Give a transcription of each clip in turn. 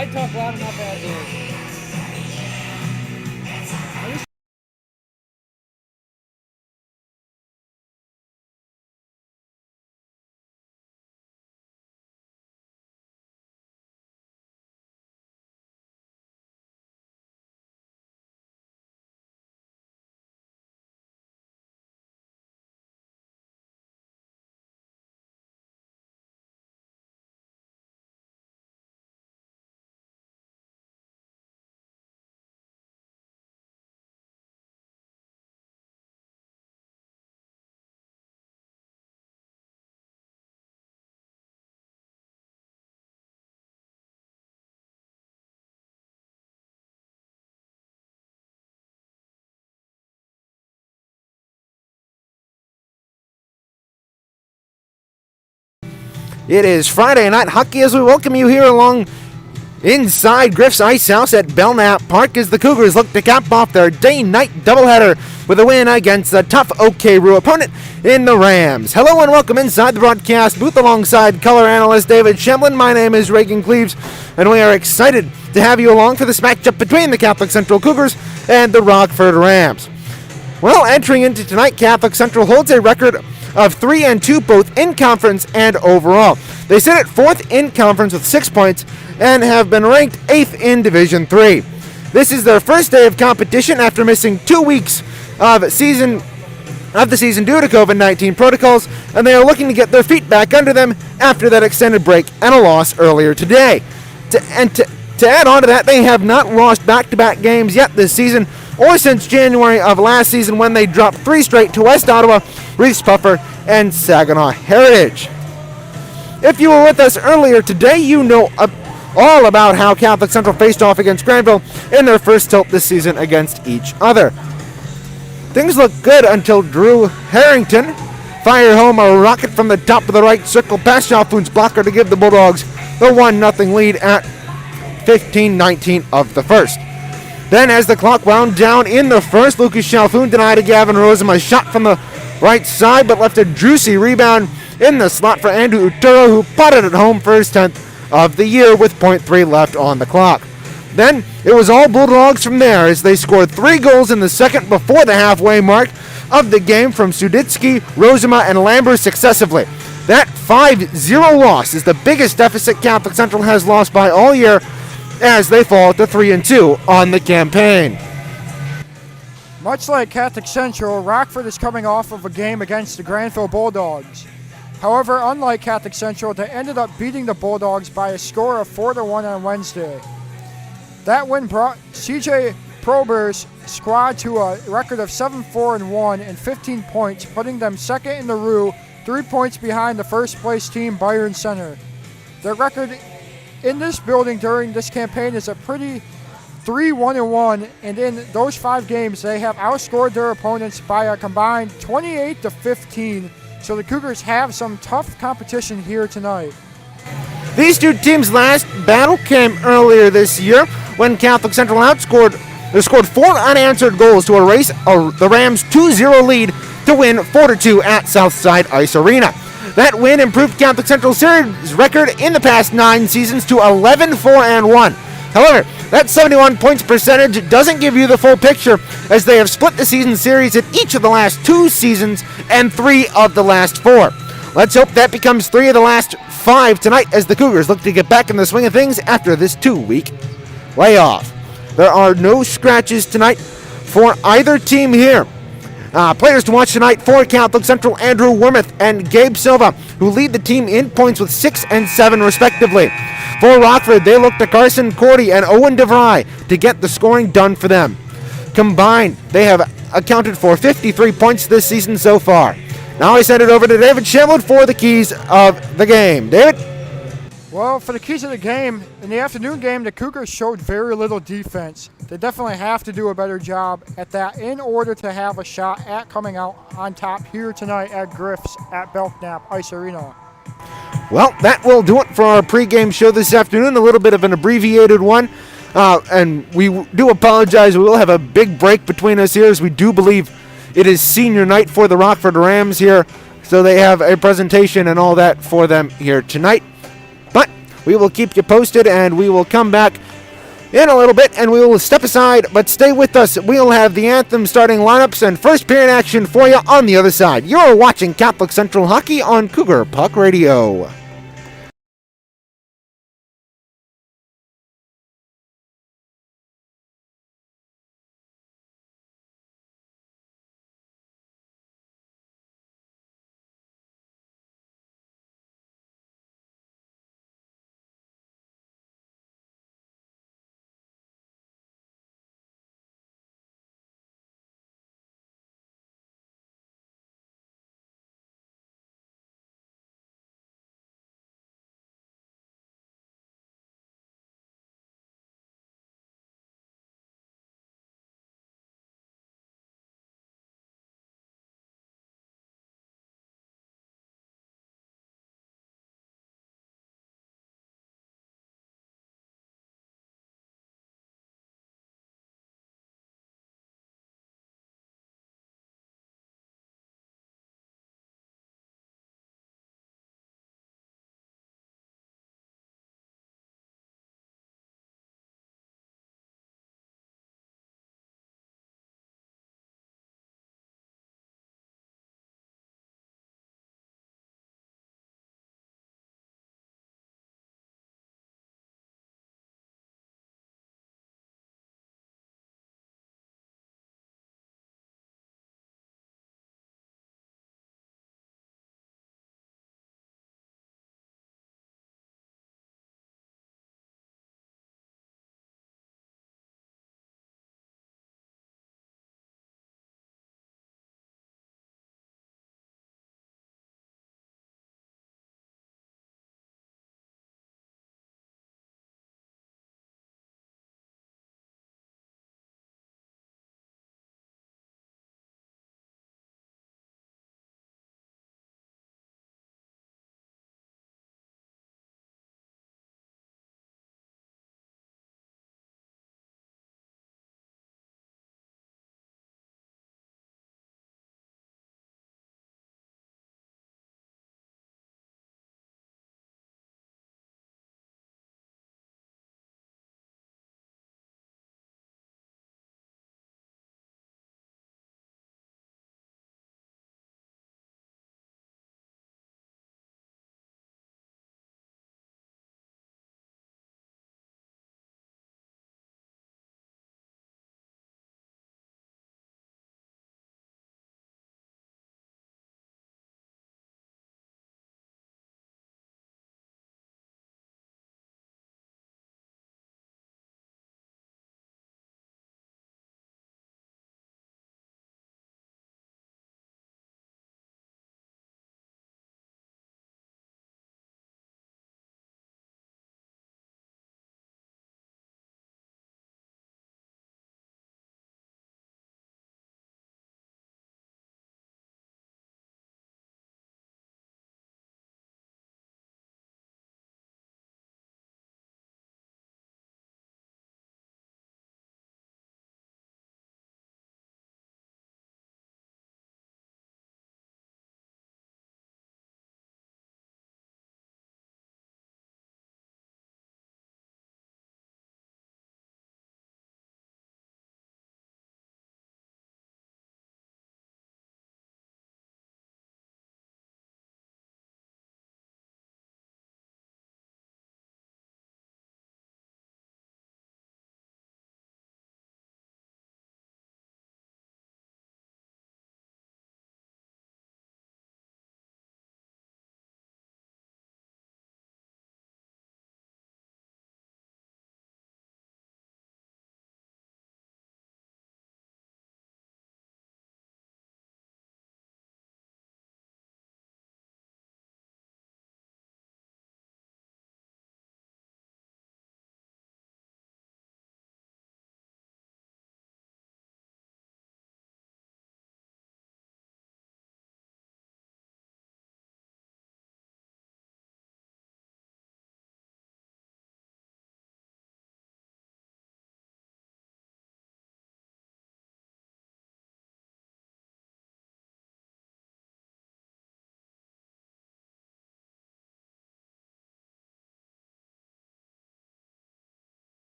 I talk loud enough as is. It is Friday Night Hockey as we welcome you here along inside Griff's IceHouse at Belknap Park as the Cougars look to cap off their day-night doubleheader with a win against a tough OKRU opponent in the Rams. Hello and welcome inside the broadcast booth alongside color analyst David Shemlin. My name is Reagan Cleaves and we are excited to have you along for this matchup between the Catholic Central Cougars and the Rockford Rams. Well, entering into tonight, Catholic Central holds a record of 3-2 both in conference and overall. They sit at 4th in conference with 6 points and have been ranked 8th in Division 3. This is their first day of competition after missing 2 weeks of the season due to COVID-19 protocols, and they are looking to get their feet back under them after that extended break and a loss earlier today. To add on to that, they have not lost back-to-back games yet this season or since January of last season when they dropped 3 straight to West Ottawa, Reese Puffer, and Saginaw Heritage. If you were with us earlier today, you know all about how Catholic Central faced off against Granville in their first tilt this season against each other. Things looked good until Drew Harrington fired home a rocket from the top of the right circle past Chalfoun's blocker to give the Bulldogs the 1-0 lead at 15-19 of the first. Then as the clock wound down in the first, Lucas Chalfoun denied a Gavin Rosema a shot from the right side, but left a juicy rebound in the slot for Andrew Uturo, who potted it home for his 10th of the year with .3 left on the clock. Then it was all Bulldogs from there as they scored 3 goals in the second before the halfway mark of the game from Suditsky, Rosema, and Lambert successively. That 5-0 loss is the biggest deficit Catholic Central has lost by all year as they fall to 3-2 on the campaign. Much like Catholic Central, Rockford is coming off of a game against the Granville Bulldogs. However, unlike Catholic Central, they ended up beating the Bulldogs by a score of 4-1 on Wednesday. That win brought CJ Prober's squad to a record of 7-4-1 and 15 points, putting them second in the RU, 3 points behind the first place team, Byrne Center. Their record in this building during this campaign is a pretty 3-1-1, and in those 5 games, they have outscored their opponents by a combined 28-15, so the Cougars have some tough competition here tonight. These two teams' last battle came earlier this year when Catholic Central scored 4 unanswered goals to erase the Rams' 2-0 lead to win 4-2 at Southside Ice Arena. That win improved Catholic Central's series record in the past 9 seasons to 11-4-1. However, that 71 points percentage doesn't give you the full picture as they have split the season series in each of the last 2 seasons and 3 of the last 4. Let's hope that becomes 3 of the last 5 tonight as the Cougars look to get back in the swing of things after this 2-week layoff. There are no scratches tonight for either team here. Players to watch tonight for Catholic Central: Andrew Wormuth and Gabe Silva, who lead the team in points with 6 and 7 respectively. For Rockford, they look to Carson Cordy and Owen DeVry to get the scoring done for them. Combined, they have accounted for 53 points this season so far. Now I send it over to David Shemlin for the keys of the game. David? Well, for the keys of the game, in the afternoon game, the Cougars showed very little defense. They definitely have to do a better job at that in order to have a shot at coming out on top here tonight at Griff's at Belknap Ice Arena. Well, that will do it for our pregame show this afternoon. A little bit of an abbreviated one. And we do apologize. We will have a big break between us here as we do believe it is senior night for the Rockford Rams here. So they have a presentation and all that for them here tonight. But We will keep you posted, and we will come back in a little bit, and we will step aside, but stay with us. We'll have the anthem starting lineups and first period action for you on the other side. You're watching Catholic Central Hockey on Cougar Puck Radio.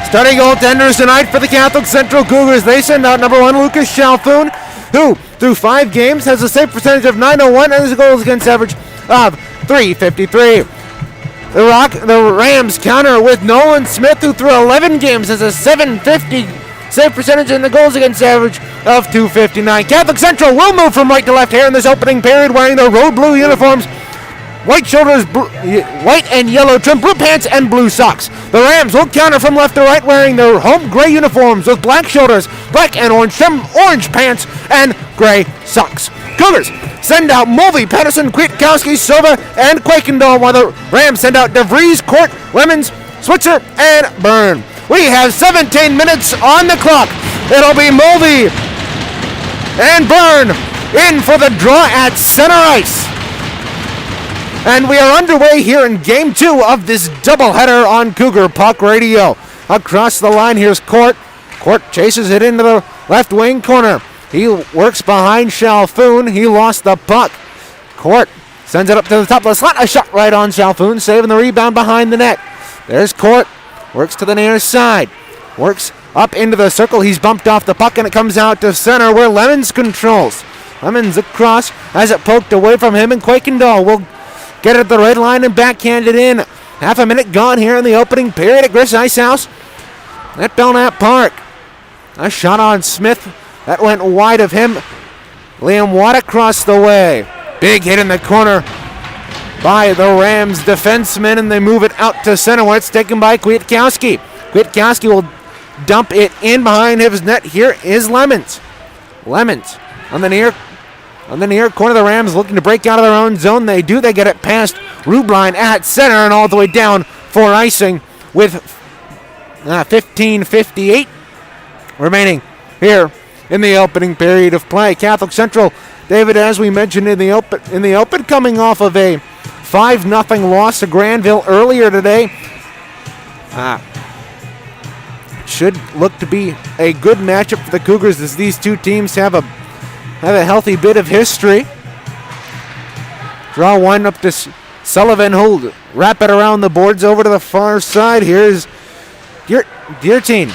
Starting goaltenders tonight for the Catholic Central Cougars. They send out number 1 Lucas Chalfoun, who through 5 games has a save percentage of .901 and has a goals against average of .353. The Rams counter with Nolan Smith, who through 11 games has a .750 save percentage and the goals against average of .259. Catholic Central will move from right to left here in this opening period, wearing their road blue uniforms, white shoulders, white and yellow trim, blue pants, and blue socks. The Rams will counter from left to right, wearing their home gray uniforms with black shoulders, black and orange trim, orange pants, and gray socks. Cougars send out Mcphee, Patterson, Kwiatkowski, Silva, and Quakendall, while the Rams send out DeVries, Court, Lemons, Switzer, and Byrne. We have 17 minutes on the clock. It'll be Mcphee and Byrne in for the draw at center ice. And we are underway here in Game 2 of this doubleheader on Cougar Puck Radio. Across the line, here's Court. Court chases it into the left wing corner. He works behind Chalfoun. He lost the puck. Court sends it up to the top of the slot. A shot right on Chalfoun, saving the rebound behind the net. There's Court. Works to the near side. Works up into the circle. He's bumped off the puck, and it comes out to center where Lemons controls. Lemons across, has it poked away from him, and Quakendall will get it at the red line and backhand it in. Half a minute gone here in the opening period at Griff's IceHouse at Belknap Park. A shot on Smith. That went wide of him. Liam Watt across the way. Big hit in the corner by the Rams defenseman, and they move it out to center where it's taken by Kwiatkowski. Kwiatkowski will dump it in behind his net. Here is Lemons. Lemons on the near corner. The Rams looking to break out of their own zone. They do. They get it past Rubline at center and all the way down for icing with 15:58 remaining here in the opening period of play. Catholic Central, David, as we mentioned in the open, coming off of a 5-0 loss to Granville earlier today. Should look to be a good matchup for the Cougars, as these two teams have a healthy bit of history. Draw one up to Sullivan, who'll wrap it around the boards over to the far side. Here's Diertine.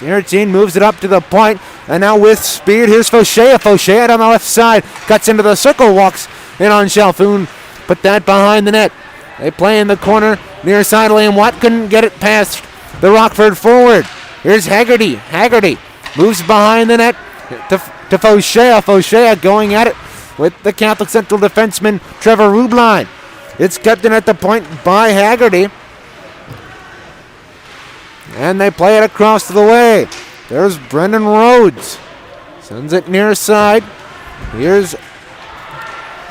Diertine moves it up to the point, and now with speed, here's Fauchea. Fauchea on the left side, cuts into the circle, walks in on Chalfoun, put that behind the net. They play in the corner, near side. Liam Watt couldn't get it past the Rockford forward. Here's Haggerty. Haggerty moves behind the net to Fauchea. Fauchea going at it with the Catholic Central defenseman Trevor Rubline. It's kept in at the point by Haggerty. And they play it across the way. There's Brendan Rhodes. Sends it near side. Goes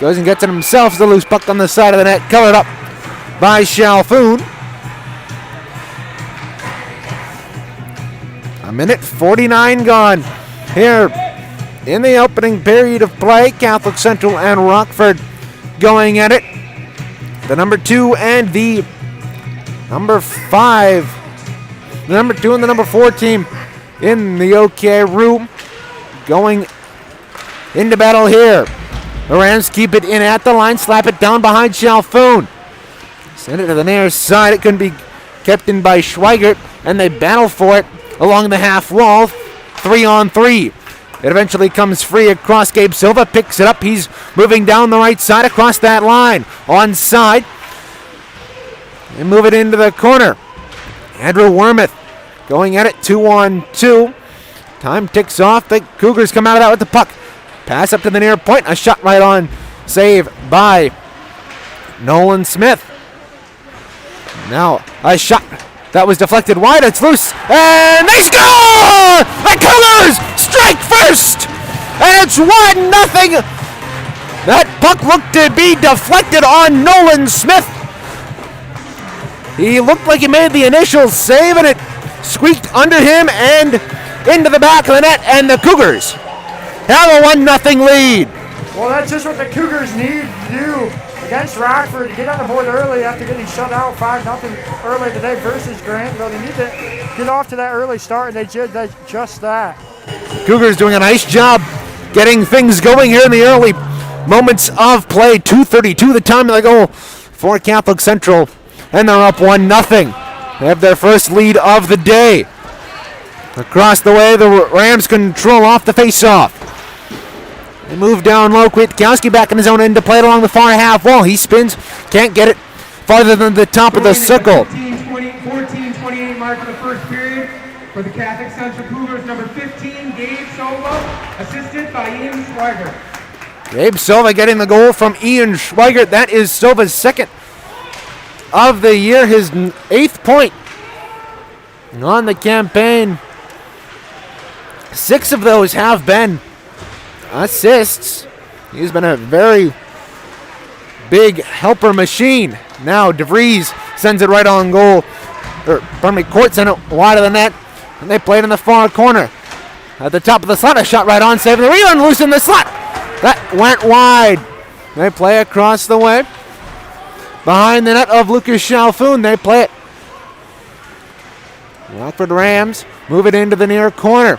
and gets it himself. The loose puck on the side of the net. Covered up by Chalfoun. 1:49 gone here in the opening period of play. Catholic Central and Rockford going at it. The number 2 and the number 5. The number 2 and the number 4 team in the OK room going into battle here. The Rams keep it in at the line, slap it down behind Chalfoun. Send it to the near side. It couldn't be kept in by Schweigert, and they battle for it along the half wall, 3-on-3. It eventually comes free across. Gabe Silva picks it up. He's moving down the right side across that line. Onside. They move it into the corner. Andrew Wormuth going at it, 2-on-2. Time ticks off. The Cougars come out of that with the puck. Pass up to the near point. A shot right on. Save by Nolan Smith. Now a shot that was deflected wide. It's loose. And they score! The Cougars strike first! And it's 1-0. That puck looked to be deflected on Nolan Smith. He looked like he made the initial save, and it squeaked under him and into the back of the net, and the Cougars have a 1-0 lead. Well, that's just what the Cougars need to do against Rockford, to get on the board early after getting shut out 5-0 early today versus Granville. They need to get off to that early start, and they did just that. Cougars doing a nice job getting things going here in the early moments of play. 2:32 the time of the goal for Catholic Central, and they're up 1-0. They have their first lead of the day. Across the way, the Rams control off the face-off. They move down low. Kwiatkowski back in his own end to play it along the far half wall. He spins, can't get it farther than the top of the circle. 14-28 mark of the first period for the Catholic Central Cougars. Number 15, Gabe Silva, assisted by Ian Schweigert. Gabe Silva getting the goal from Ian Schweigert. That is Silva's second of the year, his 8th point on the campaign. 6 of those have been assists. He's been a very big helper machine. Now DeVries sends it right on goal. Court sent it wide of the net. And they play it in the far corner. At the top of the slot, a shot right on, saving the rebound, loose in the slot. That went wide. They play across the way. Behind the net of Lucas Chalfoun, they play it. Rockford Rams move it into the near corner.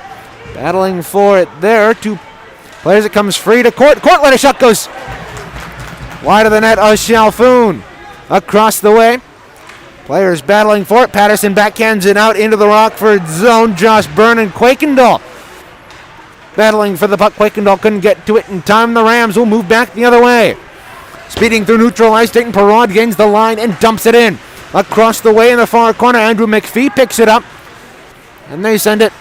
Battling for it there. 2 players, it comes free to Court. Court let a shot goes wide of the net of Chalfoun. Across the way. Players battling for it. Patterson backhands it out into the Rockford zone. Josh Byrne and Quakendall battling for the puck. Quakendall couldn't get to it in time. The Rams will move back the other way. Speeding through neutral ice, Dayton Perraud gains the line and dumps it in. Across the way in the far corner, Andrew Mcphee picks it up. And they send it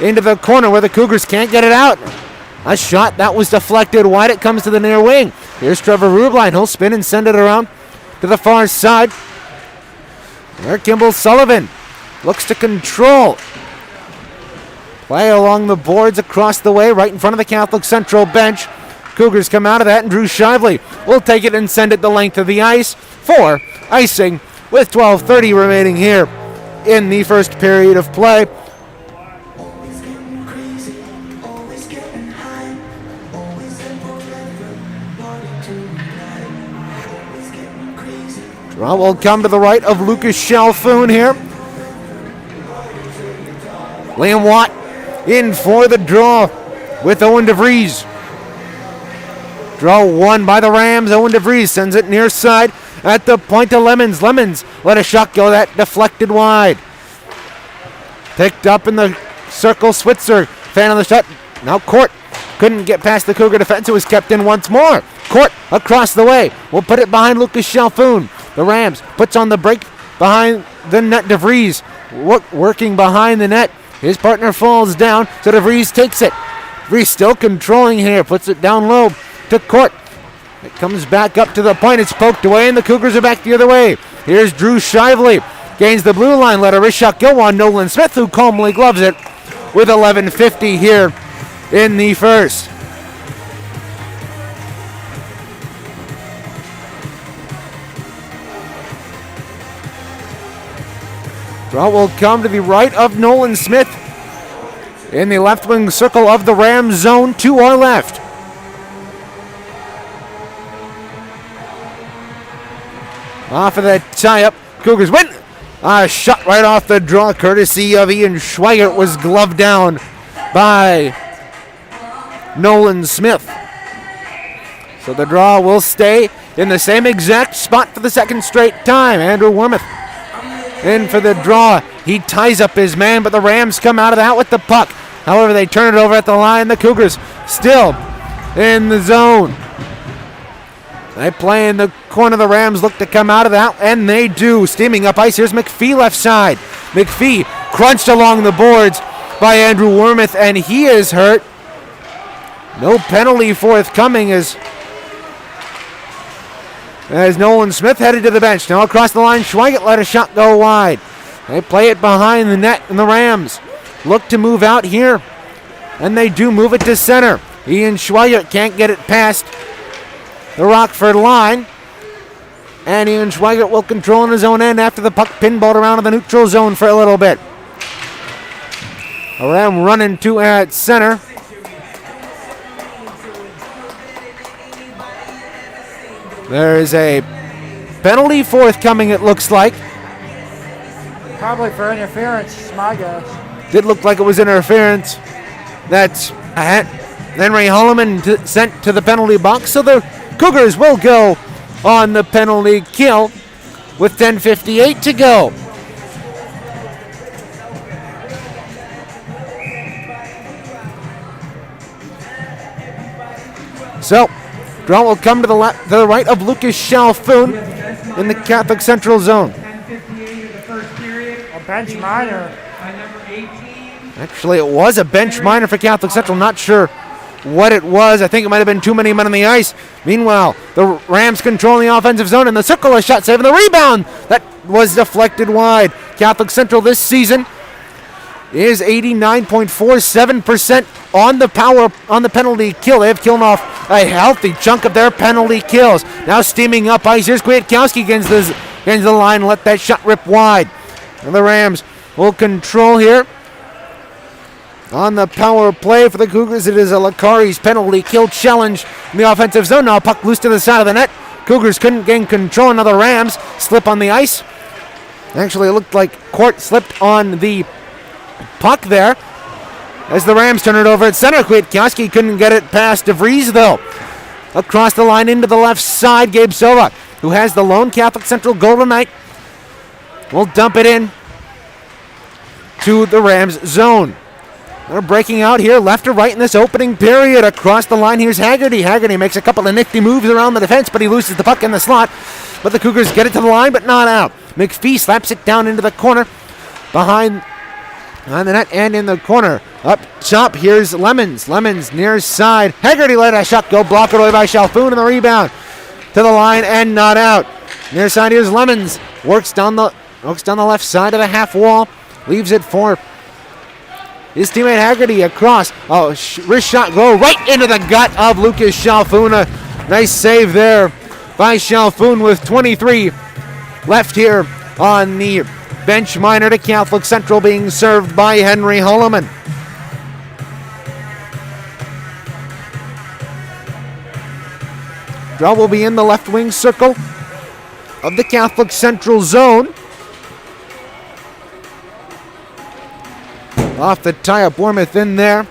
into the corner where the Cougars can't get it out. A shot that was deflected wide. It comes to the near wing. Here's Trevor Rubline. He'll spin and send it around to the far side. There, Kimball Sullivan looks to control. Play along the boards across the way, right in front of the Catholic Central bench. Cougars come out of that, and Drew Shively will take it and send it the length of the ice for icing with 12:30 remaining here in the first period of play. Draw will come to the right of Lucas Chalfoun here. Liam Watt in for the draw with Owen DeVries. Draw won by the Rams. Owen DeVries sends it near side at the point to Lemons. Lemons let a shot go that deflected wide. Picked up in the circle. Switzer fan on the shot. Now Court couldn't get past the Cougar defense. It was kept in once more. Court across the way. We'll put it behind Lucas Chalfoun. The Rams puts on the break behind the net. DeVries working behind the net. His partner falls down, so DeVries takes it. DeVries still controlling here. Puts it down low to Court. It comes back up to the point. It's poked away, and the Cougars are back the other way. Here's Drew Shively. Gains the blue line. Let a wrist shot go on Nolan Smith, who calmly gloves it with 11:50 here in the first. Draw will come to the right of Nolan Smith in the left wing circle of the Rams zone to our left. Off of the tie-up, Cougars win. A shot right off the draw, courtesy of Ian Schweigert, was gloved down by Nolan Smith. So the draw will stay in the same exact spot for the second straight time. Andrew Wormuth in for the draw. He ties up his man, but the Rams come out of that with the puck. However, they turn it over at the line. The Cougars still in the zone. They play in the corner. The Rams look to come out of that, and they do. Steaming up ice. Here's Mcphee left side. Mcphee crunched along the boards by Andrew Wormuth, and he is hurt. No penalty forthcoming as Nolan Smith headed to the bench. Now across the line, Schweigert let a shot go wide. They play it behind the net, and the Rams look to move out here, and they do move it to center. Ian Schweigert can't get it past the Rockford line, and Ian Schweigert will control in his own end after the puck pinballed around in the neutral zone for a little bit. A Ram running to at center. There is a penalty forthcoming, it looks like. Probably for interference, is my guess. Did look like it was interference. That's Henry Holloman sent to the penalty box, so the Cougars will go on the penalty kill with 10:58 to go. So, draw will come to the right of Lucas Chalfoun in the Catholic Central zone. 10:58 of the first period. A bench minor. Number 18. Actually, it was a bench minor for Catholic Central. Not sure what it was. I think it might have been too many men on the ice. Meanwhile, the Rams control the offensive zone, and the circle is shot, saving the rebound. That was deflected wide. Catholic Central this season is 89.47% on the penalty kill. They have killed off a healthy chunk of their penalty kills. Now steaming up ice. Here's Kwiatkowski against the line. Let that shot rip wide. And the Rams will control here. On the power play for the Cougars, it is a Lacari's penalty kill challenge in the offensive zone. Now puck loose to the side of the net. Cougars couldn't gain control. Another Rams slip on the ice. Actually, it looked like Court slipped on the puck there as the Rams turn it over at center. Kwiatkowski couldn't get it past DeVries, though. Across the line into the left side, Gabe Silva, who has the lone Catholic Central goal tonight, will dump it in to the Rams zone. They're breaking out here left to right in this opening period. Across the line, here's Haggerty. Haggerty makes a couple of nifty moves around the defense, but he loses the puck in the slot. But the Cougars get it to the line, but not out. Mcphee slaps it down into the corner behind the net and in the corner. Up top, here's Lemons. Lemons near side. Haggerty let a shot go. Blocked away by Chalfoun, and the rebound to the line and not out. Near side, here's Lemons. Works down the left side of the half wall. Leaves it for his teammate Haggerty across. Oh, wrist shot go right into the gut of Lucas Chalfoun. A nice save there by Chalfoun with 23 left here on the bench minor to Catholic Central, being served by Henry Holloman. Draw will be in the left wing circle of the Catholic Central zone. Off the tie of Bournemouth in there.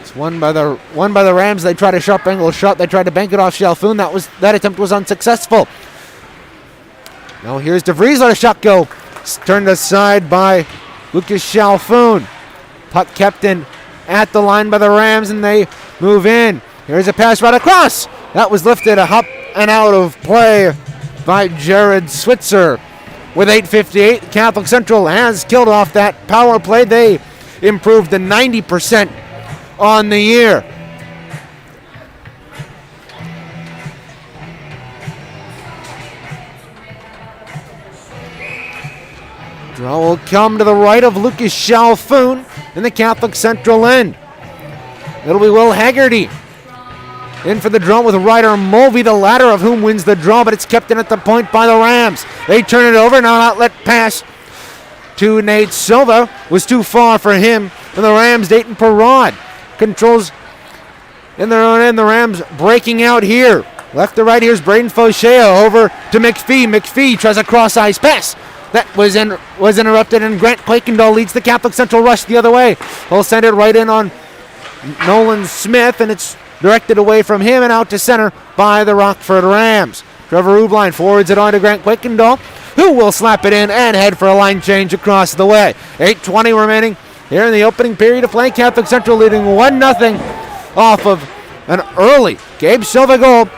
It's won by the Rams. They tried a sharp angle shot. They tried to bank it off Chalfoun. That attempt was unsuccessful. Now here's DeVries. Let a shot go. It's turned aside by Lucas Chalfoun. Puck kept in at the line by the Rams, and they move in. Here's a pass right across. That was lifted up and out of play by Jared Switzer. With 8:58, Catholic Central has killed off that power play. They improved to 90% on the year. Draw will come to the right of Lucas Chalfoun in the Catholic Central end. It'll be Will Haggerty in for the draw with Ryder Mulvey, the latter of whom wins the draw, but it's kept in at the point by the Rams. They turn it over. Now an outlet pass to Nate Silva was too far for him. And the Rams, Dayton Perrod controls in their own end. The Rams breaking out here. Left to right, here's Braden Fauchea over to Mcphee. Mcphee tries a cross-ice pass. That was interrupted, and Grant Quakendahl leads the Catholic Central rush the other way. He'll send it right in on Nolan Smith, and it's directed away from him and out to center by the Rockford Rams. Trevor Rubline forwards it on to Grant Quakendahl, who will slap it in and head for a line change across the way. 8:20 remaining here in the opening period of play. Catholic Central leading 1-0 off of an early Gabe Silva goal.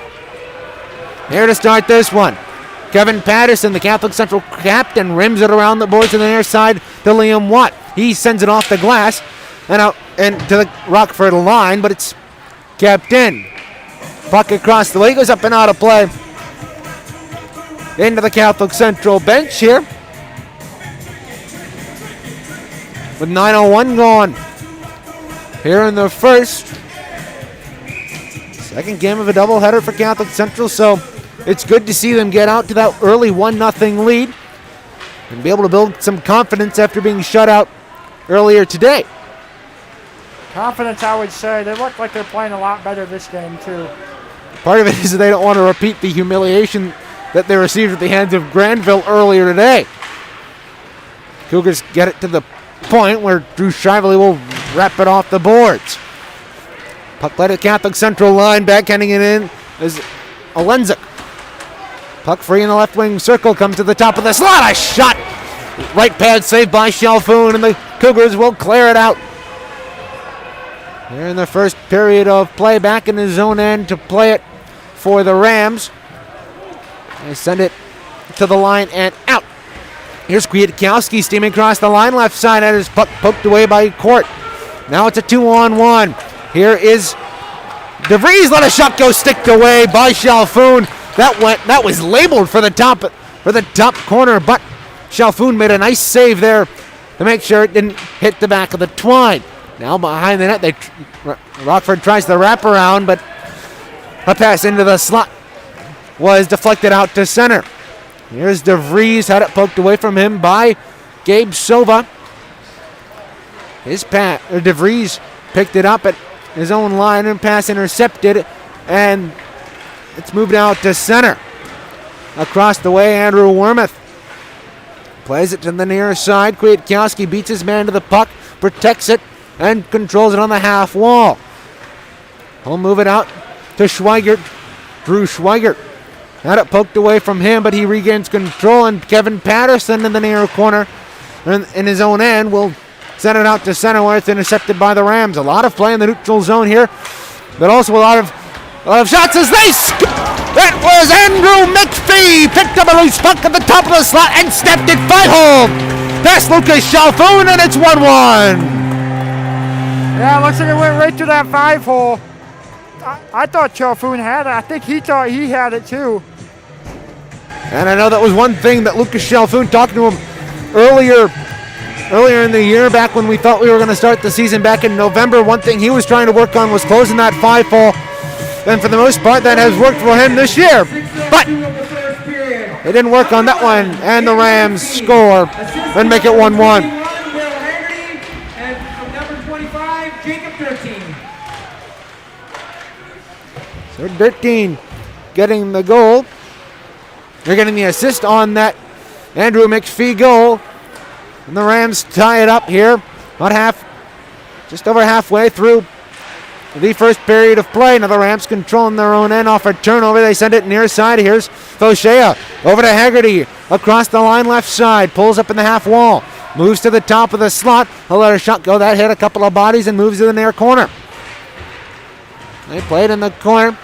Here to start this one. Kevin Patterson, the Catholic Central captain, rims it around the boards to the near side to Liam Watt. He sends it off the glass and out and to the Rockford line, but it's kept in. Puck across the way, goes up and out of play. Into the Catholic Central bench here. With 9:01 gone. Here in the first. Second game of a doubleheader for Catholic Central, so it's good to see them get out to that early 1-0 lead and be able to build some confidence after being shut out earlier today. Confidence, I would say. They look like they're playing a lot better this game, too. Part of it is they don't want to repeat the humiliation that they received at the hands of Granville earlier today. Cougars get it to the point where Drew Shively will wrap it off the boards. Puck led at Catholic Central line, backhanding it in is Olenzuk. Puck free in the left wing circle, comes to the top of the slot. A shot! Right pad saved by Chalfoun, and the Cougars will clear it out. Here in the first period of play, back in his own end to play it for the Rams. They send it to the line and out. Here's Kwiatkowski steaming across the line left side, and his puck poked away by Court. Now it's a 2-on-1. Here is DeVries, let a shot go sticked away by Chalfoun. That was labeled for the top corner, but Chalfoun made a nice save there to make sure it didn't hit the back of the twine. Now behind the net, Rockford tries the wraparound, but a pass into the slot was deflected out to center. Here's DeVries, had it poked away from him by Gabe Sova. DeVries picked it up at his own line and pass intercepted, and it's moved out to center. Across the way, Andrew Wormuth plays it to the near side. Kwiatkowski beats his man to the puck, protects it, and controls it on the half wall. He'll move it out to Schweigert. Drew Schweigert had it poked away from him, but he regains control, and Kevin Patterson in the near corner in his own end will send it out to center where it's intercepted by the Rams. A lot of play in the neutral zone here, but also a lot of shots as they That was Andrew Mcphee. Picked up a loose puck at the top of the slot and stepped it 5-hole. Past Lucas Chalfoun, and it's 1-1. Yeah, looks like it went right to that 5-hole. I thought Chalfoun had it. I think he thought he had it too. And I know that was one thing that Lucas Chalfoun talked to him earlier in the year, back when we thought we were going to start the season back in November. One thing he was trying to work on was closing that 5-hole. And for the most part, that has worked for him this year. But it didn't work on that one. And the Rams score and make it 1-1. And from number 25, Jacob 13. So 13 getting the goal. They're getting the assist on that Andrew Mcphee goal. And the Rams tie it up here. Just over halfway through the first period of play. Now the Rams controlling their own end off a turnover. They send it near side. Here's Fauchea over to Haggerty. Across the line left side. Pulls up in the half wall. Moves to the top of the slot. He'll let a shot go. That hit a couple of bodies and moves to the near corner. They play it in the corner.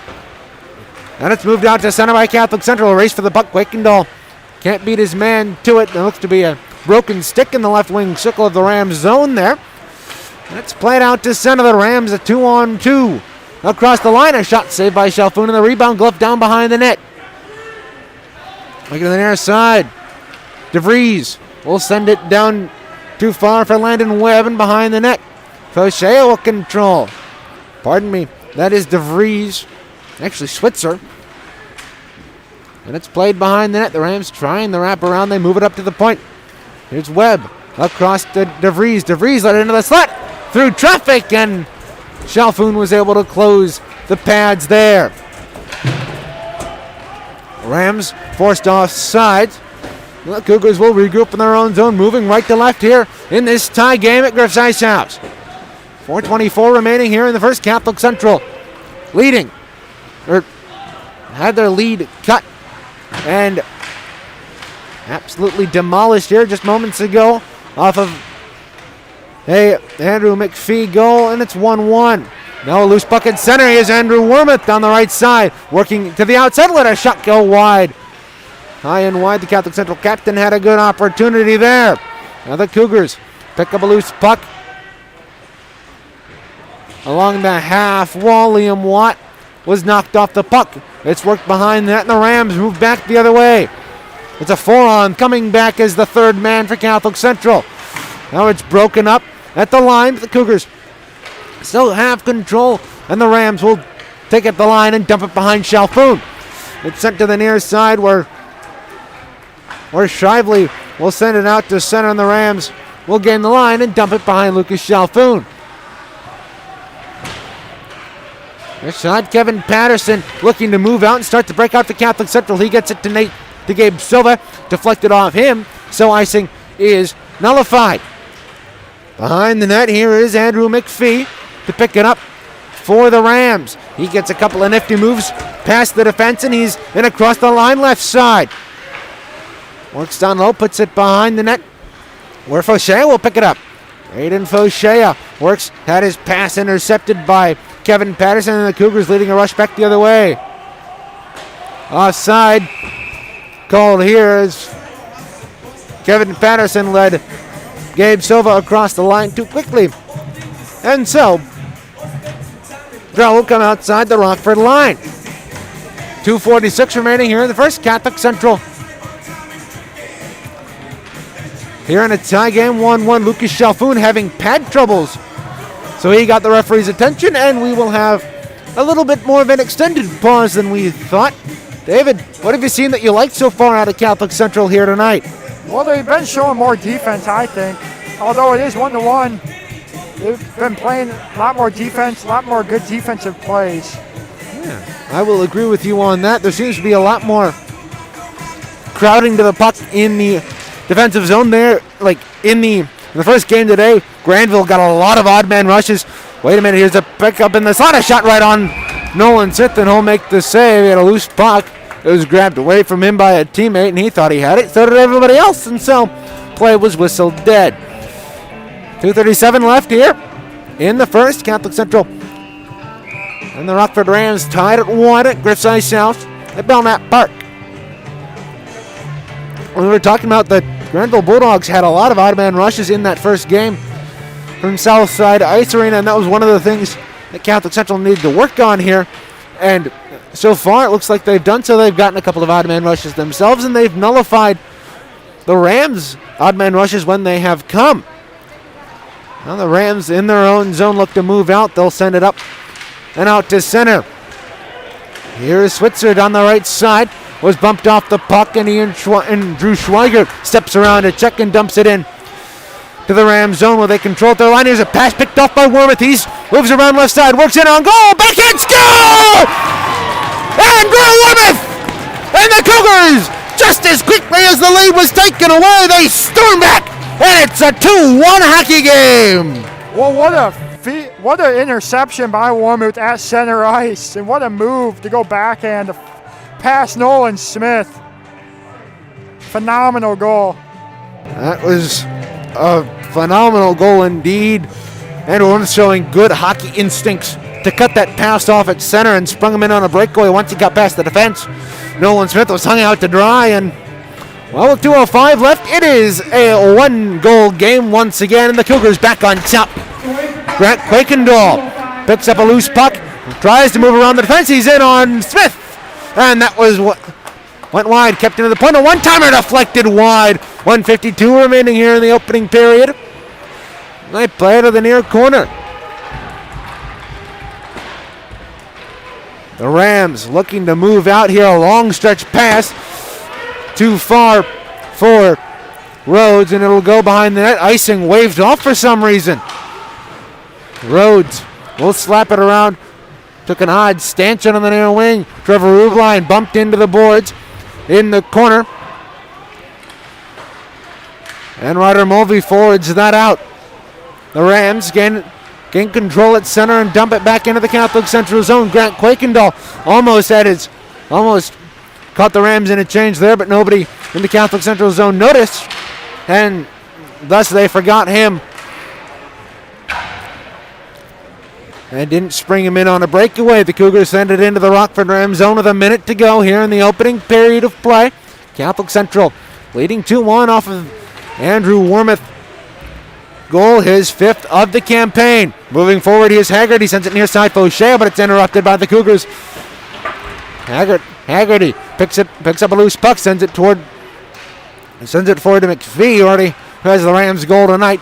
And it's moved out to center by Catholic Central. A race for the puck. Quakendall can't beat his man to it. There looks to be a broken stick in the left wing circle of the Rams zone there. That's played out to center. The Rams a 2-on-2. Across the line, a shot saved by Chalfoun, and the rebound glove down behind the net. Looking to the near side. DeVries will send it down too far for Landon Webb, and behind the net. Fauchea will control. Pardon me. That is DeVries. Actually, Switzer. And it's played behind the net. The Rams trying the wraparound. They move it up to the point. Here's Webb across to DeVries. DeVries let it into the slot through traffic, and Chalfoun was able to close the pads there. Rams forced offside. The Cougars will regroup in their own zone, moving right to left here in this tie game at Griff's IceHouse. 4:24 remaining here in the first. Catholic Central leading, or had their lead cut and absolutely demolished here just moments ago off of Andrew Mcphee goal, and it's 1-1. Now a loose puck at center. Here's Andrew Wormuth down the right side, working to the outside. Let a shot go wide. High and wide. The Catholic Central captain had a good opportunity there. Now the Cougars pick up a loose puck along the half wall. Liam Watt was knocked off the puck. It's worked behind that, and the Rams move back the other way. It's a 4-on, coming back as the third man for Catholic Central. Now it's broken up at the line, but the Cougars still have control, and the Rams will take it the line and dump it behind Chalfoun. It's sent to the near side where Shively will send it out to center, and the Rams will gain the line and dump it behind Lucas Chalfoun. This side, Kevin Patterson looking to move out and start to break out for Catholic Central. He gets it to Gabe Silva, deflected off him, so icing is nullified. Behind the net here is Andrew Mcphee to pick it up for the Rams. He gets a couple of nifty moves past the defense, and he's in across the line left side. Works down low, puts it behind the net, where Fauchea will pick it up. Aiden Fauchea works, had his pass intercepted by Kevin Patterson, and the Cougars leading a rush back the other way. Offside called here as Kevin Patterson led Gabe Silva across the line too quickly. And so, draw will come outside the Rockford line. 2:46 remaining here in the first. Catholic Central here in a tie game, 1-1. Lucas Chalfoun having pad troubles, so he got the referee's attention, and we will have a little bit more of an extended pause than we thought. David, what have you seen that you liked so far out of Catholic Central here tonight? Well, they've been showing more defense, I think. Although it is 1-1, they've been playing a lot more defense, a lot more good defensive plays. Yeah, I will agree with you on that. There seems to be a lot more crowding to the puck in the defensive zone there. Like in the first game today, Granville got a lot of odd man rushes. Wait a minute, here's a pickup in the slot. A shot right on Nolan Smith, and he'll make the save. He had a loose puck. It was grabbed away from him by a teammate, and he thought he had it. So did everybody else, and so play was whistled dead. 2:37 left here in the first. Catholic Central and the Rockford Rams tied at 1 at Griff's IceHouse at Belknap Park. We were talking about the Granville Bulldogs had a lot of odd man rushes in that first game from Southside Ice Arena, and that was one of the things that Catholic Central needed to work on here. And so far, it looks like they've done so. They've gotten a couple of odd man rushes themselves, and they've nullified the Rams' odd man rushes when they have come. Now the Rams in their own zone look to move out. They'll send it up and out to center. Here is Switzer down the right side. Was bumped off the puck, and Drew Schweiger steps around to check and dumps it in to the Rams zone where they control their line. Here's a pass picked off by Wormuth. He moves around left side, works in on goal, backhand score! And Drew Wormuth! And the Cougars, just as quickly as the lead was taken away, they storm back, and it's a 2-1 hockey game. Well, what an interception by Wormuth at center ice, and what a move to go backhand to pass Nolan Smith. Phenomenal goal. That was a phenomenal goal indeed. And Wormuth showing good hockey instincts to cut that pass off at center and sprung him in on a breakaway once he got past the defense. Nolan Smith was hung out to dry, and well, with 2:05 left, it is a one-goal game once again, and the Cougars back on top. Grant Quakendahl picks up a loose puck, tries to move around the defense. He's in on Smith, and that was what went wide, kept into the point. A one-timer deflected wide. 1:52 remaining here in the opening period. They play to the near corner. The Rams looking to move out here. A long stretch pass. Too far for Rhodes, and it'll go behind the net. Icing waved off for some reason. Rhodes will slap it around. Took an odd stanchion on the near wing. Trevor Rubline bumped into the boards in the corner. And Ryder Mulvey forwards that out. The Rams gain control at center and dump it back into the Catholic Central zone. Grant Quakendahl almost caught the Rams in a change there, but nobody in the Catholic Central zone noticed, and thus they forgot him and didn't spring him in on a breakaway. The Cougars send it into the Rockford Rams zone with a minute to go here in the opening period of play. Catholic Central leading 2-1 off of Andrew Wormuth goal, his fifth of the campaign. Moving forward, here's Haggerty, sends it near side Fauchea, but it's interrupted by the Cougars. Haggerty picks up a loose puck, sends it forward to Mcphee, who has the Rams goal tonight.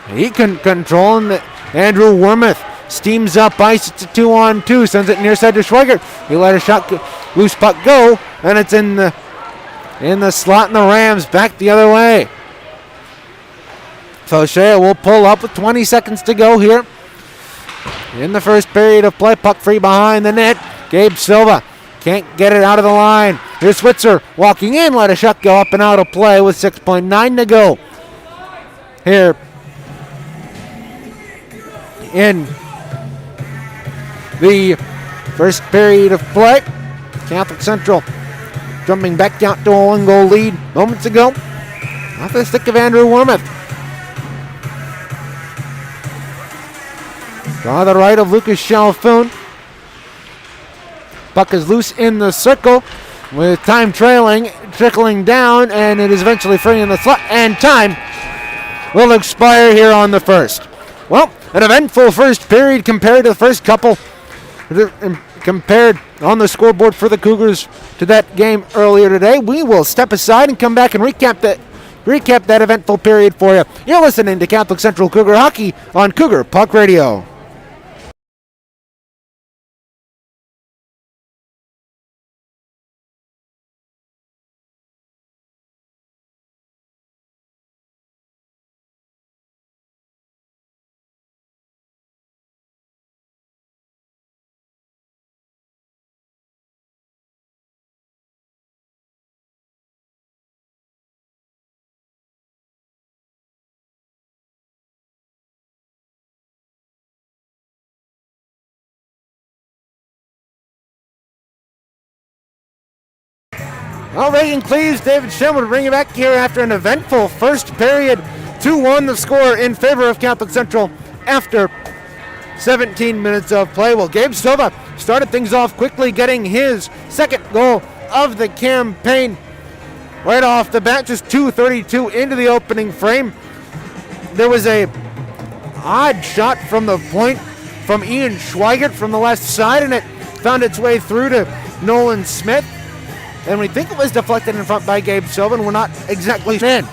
He can control, and Andrew Wormuth steams up ice. It's a 2-on-2, sends it near side to Schweiger. He let a loose puck go, and it's in the slot, and the Rams back the other way. Fauchea will pull up with 20 seconds to go here in the first period of play. Puck free behind the net. Gabe Silva can't get it out of the line. Here's Switzer walking in, let a shot go up and out of play with 6.9 to go here in the first period of play. Catholic Central jumping back out to a one-goal lead moments ago off the stick of Andrew Wormuth. On the right of Lucas Chalfoun. Puck is loose in the circle with time trailing, trickling down, and it is eventually free in the slot, and time will expire here on the first. Well, an eventful first period compared to the first couple, compared on the scoreboard for the Cougars to that game earlier today. We will step aside and come back and recap that eventful period for you. You're listening to Catholic Central Cougar Hockey on Cougar Puck Radio. Well, Reagan Cleves, David Schimel to bring you back here after an eventful first period. 2-1 the score in favor of Catholic Central after 17 minutes of play. Well, Gabe Silva started things off quickly, getting his second goal of the campaign right off the bat, just 2:32 into the opening frame. There was a odd shot from the point from Ian Schweigert from the left side, and it found its way through to Nolan Smith. And we think it was deflected in front by Gabe Silva, and we're not exactly in.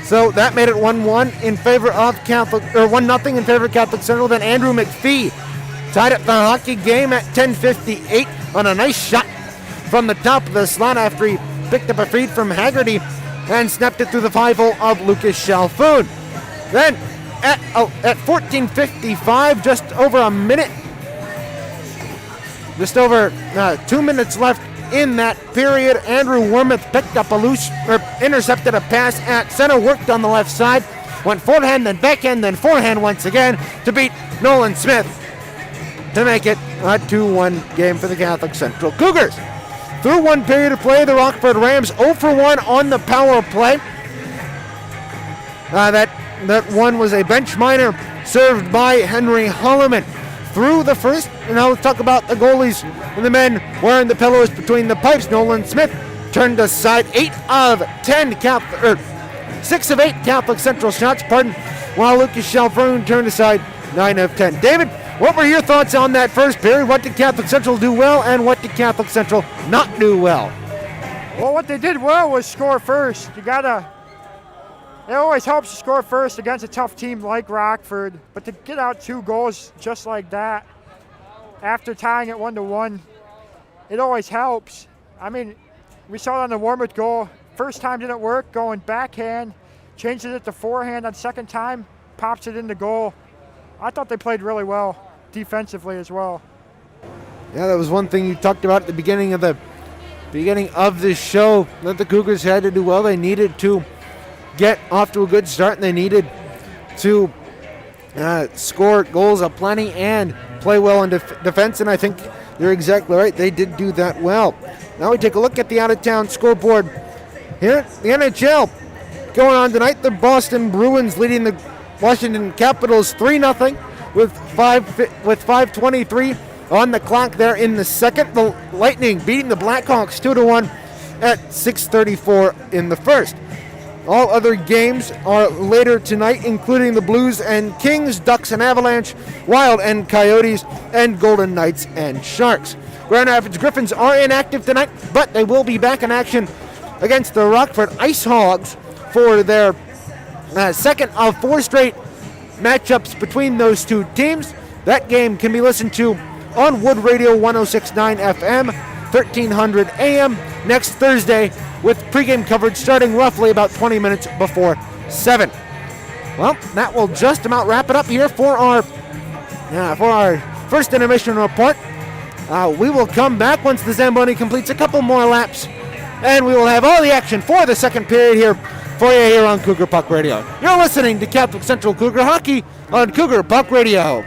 So that made it 1-1 in favor of Catholic, or 1-0 in favor of Catholic Central. Then Andrew Mcphee tied up the hockey game at 10:58 on a nice shot from the top of the slot after he picked up a feed from Haggerty and snapped it through the 5-hole of Lucas Chalfoun. Then at 14:55, just over 2 minutes left in that period, Andrew Wormuth picked up intercepted a pass at center, worked on the left side, went forehand, then backhand, then forehand once again to beat Nolan Smith to make it a 2-1 game for the Catholic Central Cougars. Through one period of play, the Rockford Rams 0 for 1 on the power play. That one was a bench minor served by Henry Holloman. Through the first, let's talk about the goalies and the men wearing the pillows between the pipes. Nolan Smith turned aside 6 of 8 Catholic Central shots, while Lucas Chalfoun turned aside 9 of 10. David, what were your thoughts on that first period? What did Catholic Central do well, and what did Catholic Central not do well? Well, what they did well was score first. It always helps to score first against a tough team like Rockford, but to get out 2 goals just like that after tying it 1-1, it always helps. I mean, we saw it on the Wormuth goal. First time didn't work, going backhand, changes it to forehand on second time, pops it into goal. I thought they played really well defensively as well. Yeah, that was one thing you talked about at the beginning of this show, that the Cougars had to do well. They needed to get off to a good start, and they needed to score goals aplenty and play well in defense, and I think you're exactly right. They did do that well. Now we take a look at the out-of-town scoreboard here at the NHL. Going on tonight, the Boston Bruins leading the Washington Capitals 3-0 with 5:23 on the clock there in the second. The Lightning beating the Blackhawks 2-1 at 6:34 in the first. All other games are later tonight, including the Blues and Kings, Ducks and Avalanche, Wild and Coyotes, and Golden Knights and Sharks. Grand Rapids Griffins are inactive tonight, but they will be back in action against the Rockford IceHogs for their second of 4 straight matchups between those two teams. That game can be listened to on Wood Radio 106.9 FM, 1300 AM next Thursday, with pregame coverage starting roughly about 20 minutes before 7. Well, that will just about wrap it up here for our first intermission report. We will come back once the Zamboni completes a couple more laps, and we will have all the action for the second period here for you here on Cougar Puck Radio. You're listening to Catholic Central Cougar Hockey on Cougar Puck Radio.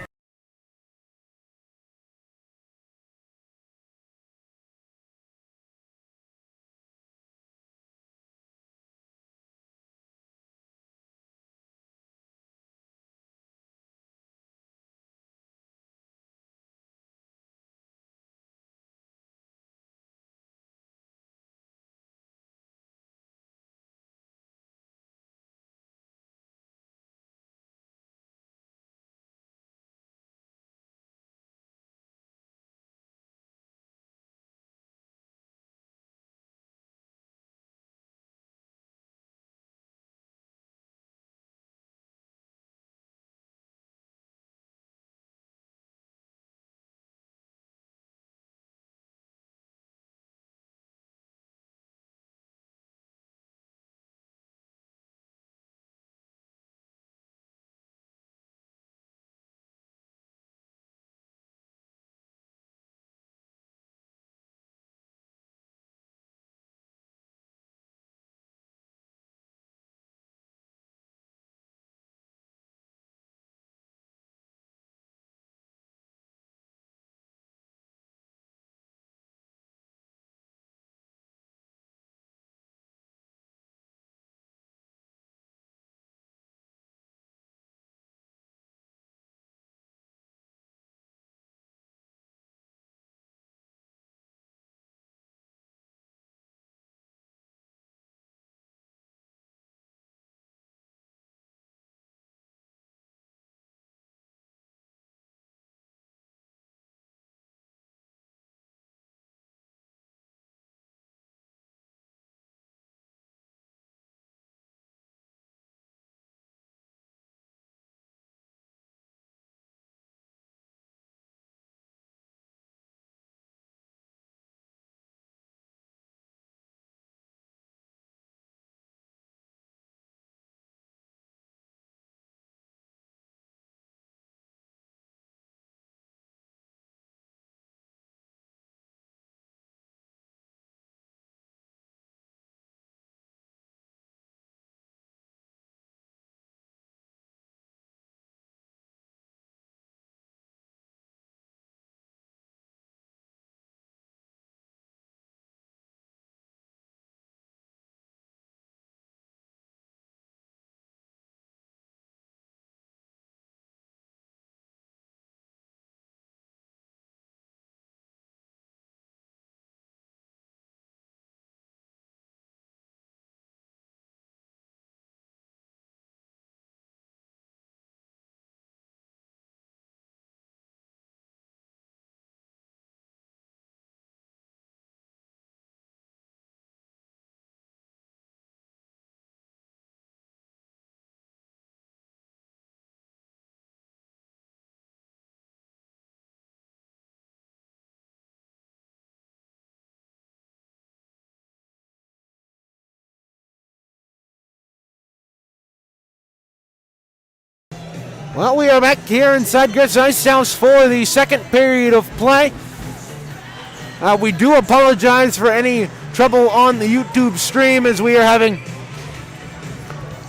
Well, we are back here inside Griff's IceHouse for the second period of play. We do apologize for any trouble on the YouTube stream, as we are having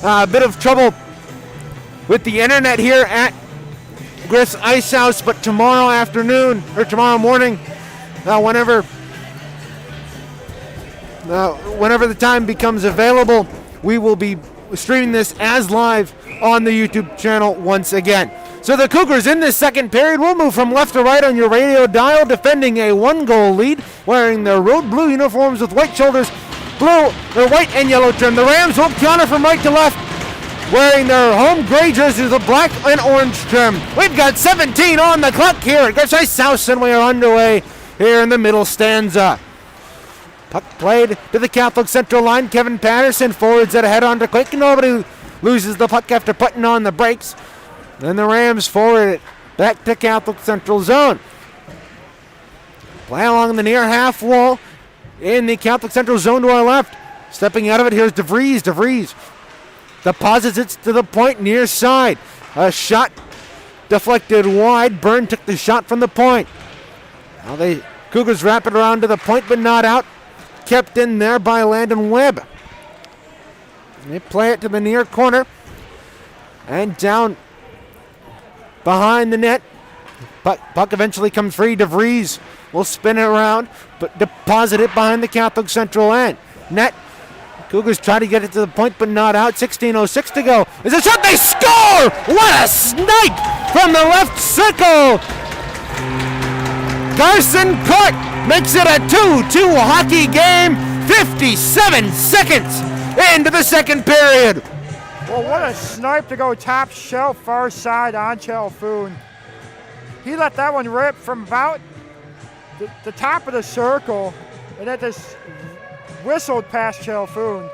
a bit of trouble with the internet here at Griff's IceHouse. But tomorrow afternoon, or tomorrow morning, whenever the time becomes available, we will be streaming this as live on the YouTube channel once again. So the Cougars in this second period will move from left to right on your radio dial, defending a 1-goal lead, wearing their road blue uniforms with white shoulders, white and yellow trim. The Rams will counter from right to left, wearing their home gray jerseys with black and orange trim. We've got 17 on the clock here at Griff's IceHouse, and we are underway here in the middle stanza. Puck played to the Catholic Central line. Kevin Patterson forwards it ahead onto Quick. Nobody loses the puck after putting on the brakes. Then the Rams forward it back to Catholic Central zone. Play along the near half wall in the Catholic Central zone to our left. Stepping out of it, here's DeVries. DeVries deposits it to the point near side. A shot deflected wide. Byrne took the shot from the point. Now the Cougars wrap it around to the point, but not out. Kept in there by Landon Webb. They play it to the near corner and down behind the net. Puck eventually comes free. DeVries will spin it around, but deposit it behind the Catholic Central end. Net. Cougars try to get it to the point, but not out. 16:06 to go. Is a shot. They score! What a snipe from the left circle! Carson Court makes it a 2-2 hockey game. 57 seconds into the second period. Well, what a snipe to go top shelf, far side on Chalfoun. He let that one rip from about the top of the circle, and it just whistled past Chalfoun.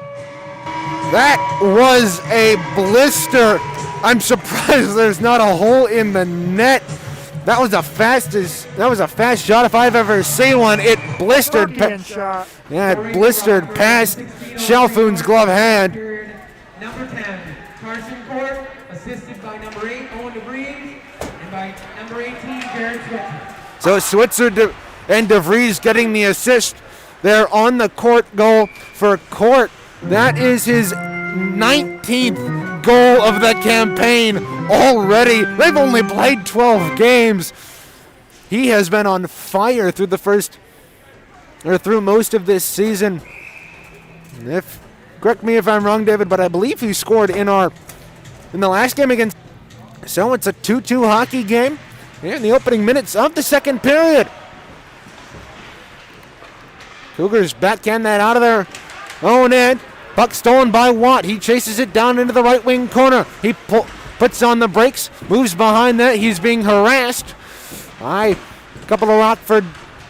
That was a blister. I'm surprised there's not a hole in the net. That was a fast shot if I've ever seen one. It blistered. Shot. Yeah, it blistered past Chalfoun's glove hand. Number 10, Carson Court, assisted by number 8, Owen DeVries, and by number 18, Jared Switzer. So Switzer and DeVries getting the assist there on the Court goal for Court. That is his 19th goal of the campaign already. They've only played 12 games. He has been on fire through most of this season. Correct me if I'm wrong, David, but I believe he scored in the last game against. So it's a 2-2 hockey game in the opening minutes of the second period. Cougars backhand that out of their own end. Puck stolen by Watt. He chases it down into the right wing corner. He puts on the brakes, moves behind that. He's being harassed by a couple of Rockford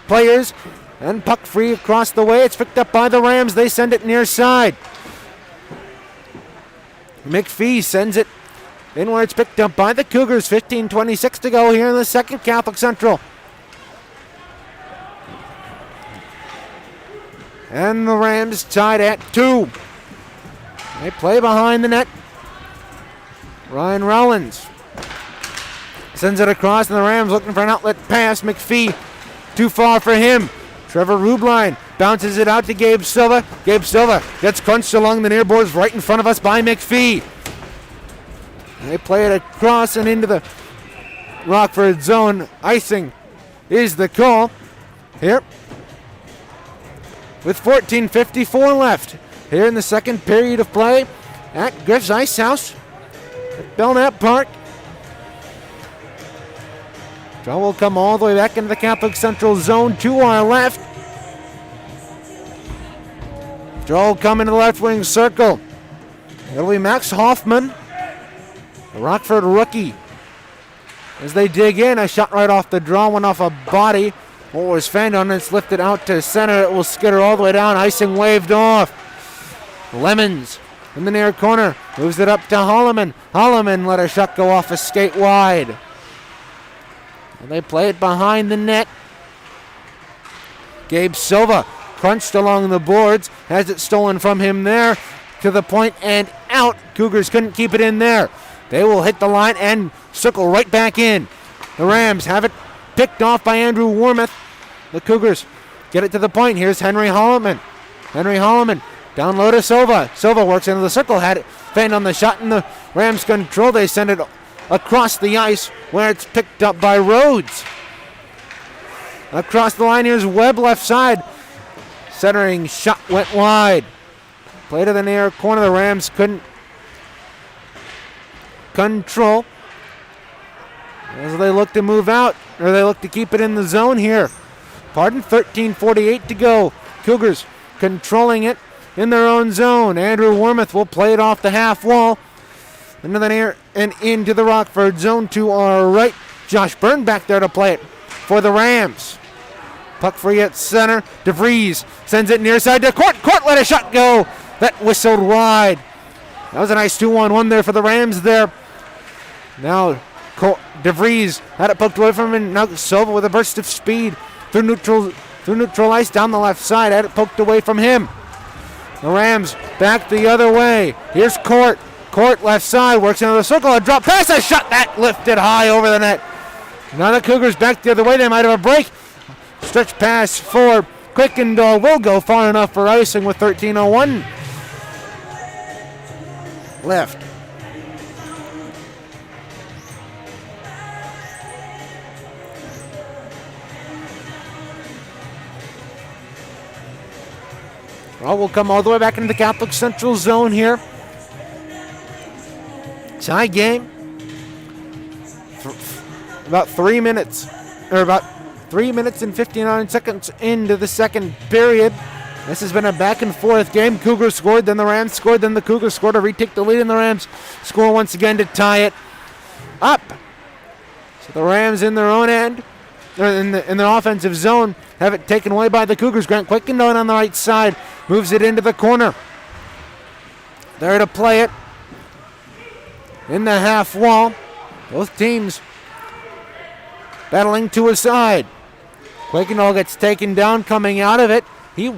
players. And puck free across the way. It's picked up by the Rams. They send it near side. Mcphee sends it in where it's picked up by the Cougars. 15:26 to go here in the second. Catholic Central. And the Rams tied at 2. They play behind the net. Ryan Rollins sends it across, and the Rams looking for an outlet pass. Mcphee, too far for him. Trevor Rubline bounces it out to Gabe Silva. Gabe Silva gets crunched along the near boards right in front of us by Mcphee. They play it across and into the Rockford zone. Icing is the call here with 14:54 left here in the second period of play at Griff's IceHouse at Belknap Park. Draw will come all the way back into the Catholic Central zone to our left. Draw will come into the left wing circle. It'll be Max Hoffman, the Rockford rookie. As they dig in, a shot right off the draw, went off a body. What was fanned on, it's lifted out to center. It will skitter all the way down. Icing waved off. Lemons in the near corner. Moves it up to Holloman. Holloman let a shot go off a skate wide. And they play it behind the net. Gabe Silva crunched along the boards. Has it stolen from him there. To the point and out. Cougars couldn't keep it in there. They will hit the line and circle right back in. The Rams have it picked off by Andrew Wormuth. The Cougars get it to the point. Here's Henry Holloman. Henry Holloman down low to Silva. Silva works into the circle, had it fanned on the shot, and the Rams control. They send it across the ice where it's picked up by Rhodes. Across the line, here's Webb left side. Centering shot went wide. Play to the near corner. The Rams couldn't control as they look to move out, or they look to keep it in the zone here. 13:48 to go. Cougars controlling it in their own zone. Andrew Wormuth will play it off the half wall into the near and into the Rockford zone to our right. Josh Byrne back there to play it for the Rams. Puck free at center. DeVries sends it near side to Court. Court let a shot go. That whistled wide. That was a nice 2-on-1 there for the Rams there. Now DeVries had it poked away from him, and now Silva with a burst of speed through neutral ice down the left side. Had it poked away from him. The Rams back the other way. Here's Court. Court left side works into the circle. A drop pass, a shot that lifted high over the net. Now the Cougars back the other way. They might have a break. Stretch pass for Quickendall will go far enough for icing with 13:01 left. Well, we'll come all the way back into the Catholic Central zone here. Tie game. About 3 minutes, or about 3 minutes and 59 seconds into the second period. This has been a back and forth game. Cougars scored, then the Rams scored, then the Cougars scored to retake the lead, and the Rams score once again to tie it up. So the Rams in their own end, or in the offensive zone, have it taken away by the Cougars. Grant Quickendall on the right side moves it into the corner. There to play it in the half wall. Both teams battling to his side. Quickendall gets taken down coming out of it. He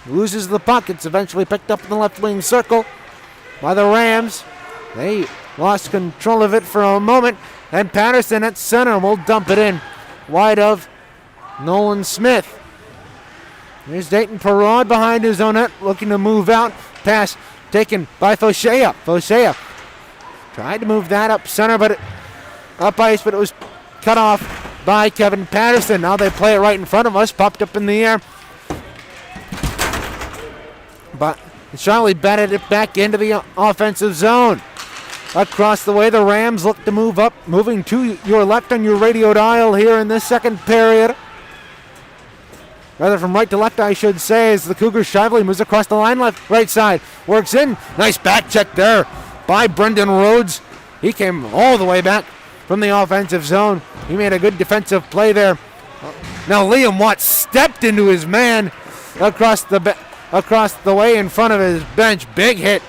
loses the puck. It's eventually picked up in the left wing circle by the Rams. They lost control of it for a moment. And Patterson at center will dump it in wide of Nolan Smith. Here's Dayton Perraud behind his own net, looking to move out. Pass taken by Fauchea. Fauchea tried to move that up center, but up ice, but it was cut off by Kevin Patterson. Now they play it right in front of us, popped up in the air. But Charlie batted it back into the offensive zone. Across the way, the Rams look to move up, moving to your left on your radio dial here in this second period. Rather from right to left, I should say, as the Cougars Shively moves across the line right side. Works in. Nice back check there by Brendan Rhodes. He came all the way back from the offensive zone. He made a good defensive play there. Now Liam Watts stepped into his man across the way in front of his bench. Big hit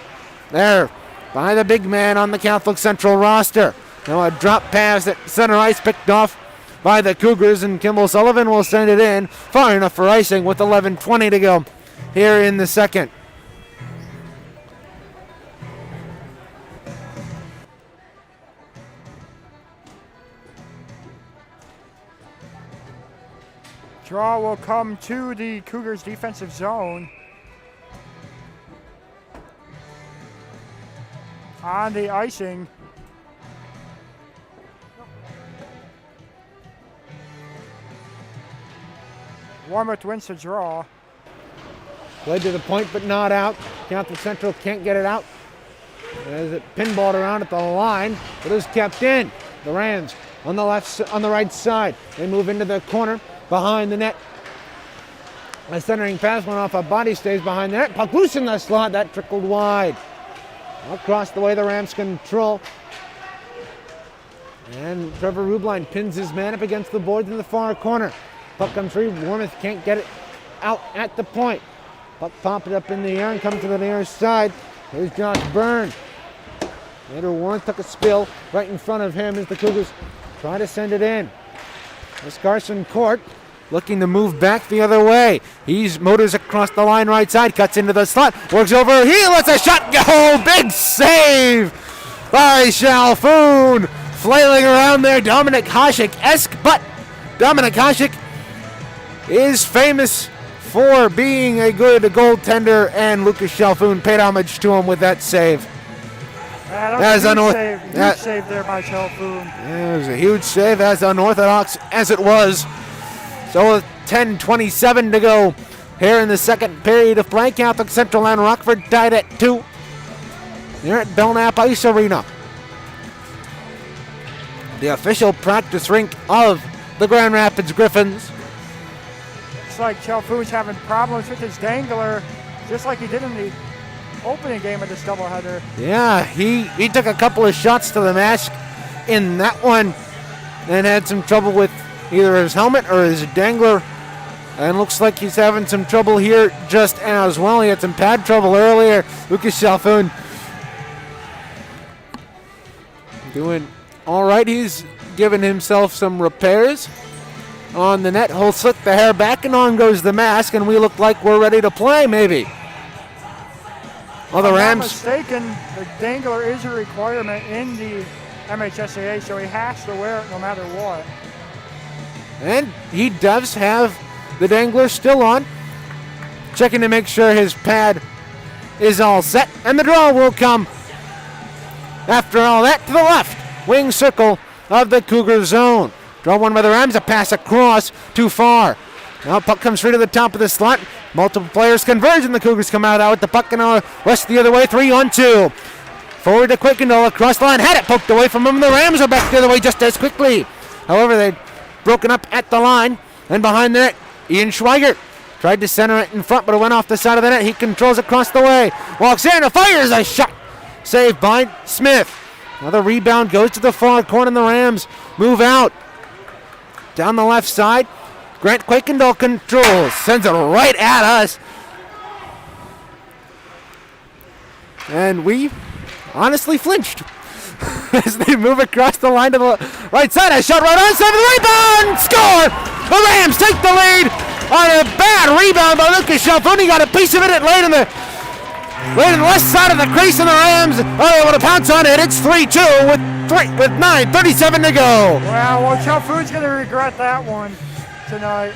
there by the big man on the Catholic Central roster. Now a drop pass at center ice picked off by the Cougars, and Kimball Sullivan will send it in far enough for icing with 11:20 to go here in the second. Draw will come to the Cougars defensive zone. On the icing, Wormuth wins the draw. Played to the point but not out. Catholic Central can't get it out. As it pinballed around at the line, it is kept in. The Rams on the right side. They move into the corner behind the net. A centering pass went off a body, stays behind the net. Puck loose in the slot, that trickled wide. Across the way, the Rams control. And Trevor Rubline pins his man up against the boards in the far corner. Puck comes free. Wormuth can't get it out at the point. Puck popped it up in the air and comes to the near side. Here's Josh Byrne. Andrew Warren took a spill right in front of him as the Cougars try to send it in. It's Carson Court looking to move back the other way. He motors across the line right side, cuts into the slot, works over. He lets a shot go. Big save by Chalfoun. Flailing around there, Dominic Hasek-esque, but Dominic Hasek is famous for being a good goaltender, and Lucas Chalfoun paid homage to him with that save. Huge save there by Chalfoun. It was a huge save, as unorthodox as it was. So with 10:27 to go here in the second period of play, Catholic Central and Rockford tied at 2 here at Belknap Ice Arena, the official practice rink of the Grand Rapids Griffins. Looks like Chalfoun's having problems with his dangler, just like he did in the opening game of this doubleheader. Yeah, he took a couple of shots to the mask in that one and had some trouble with either his helmet or his dangler. And looks like he's having some trouble here just as well. He had some pad trouble earlier. Lucas Chalfoun doing all right. He's given himself some repairs on the net. He'll slick the hair back, and on goes the mask, and we look like we're ready to play, maybe. Well, the Rams. If I'm not mistaken, the dangler is a requirement in the MHSAA, so he has to wear it no matter what. And he does have the dangler still on. Checking to make sure his pad is all set, and the draw will come. After all that, to the left wing circle of the Cougar zone. Draw one by the Rams, a pass across, too far. Now puck comes straight to the top of the slot. Multiple players converge, and the Cougars come out with the puck and rush the other way, 3-on-2. Forward to Quickendall, across the line, had it poked away from him. The Rams are back the other way just as quickly. However, they'd broken up at the line, and behind the net, Ian Schweigert tried to center it in front, but it went off the side of the net. He controls across the way, walks in, and fires a shot. Saved by Smith. Another rebound goes to the far corner, and the Rams move out. Down the left side, Grant Quickendall controls, sends it right at us. And we honestly flinched as they move across the line to the right side. A shot right on, save the rebound, score! The Rams take the lead on a bad rebound by Lucas Chalfoun. He got a piece of it late in the left side of the crease, and the Rams are able to pounce on it. It's 3-2 with 9:37 to go. Wow, well, Chalfoun's going to regret that one tonight.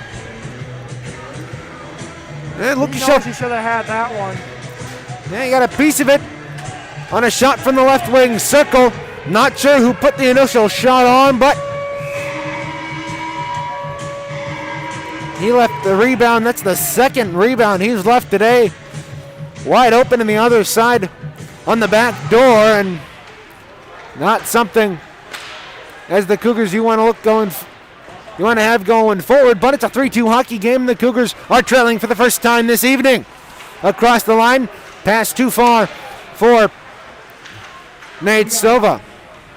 And Lucas He knows Chalfoun, he should have had that one. yeah, he got a piece of it on a shot from the left wing circle. Not sure who put the initial shot on, but he left the rebound. That's the second rebound he's left today. Wide open in the other side on the back door, and not something as the Cougars you want to have going forward, but it's a 3-2 hockey game. The Cougars are trailing for the first time this evening. Across the line, pass too far for Nate Silva.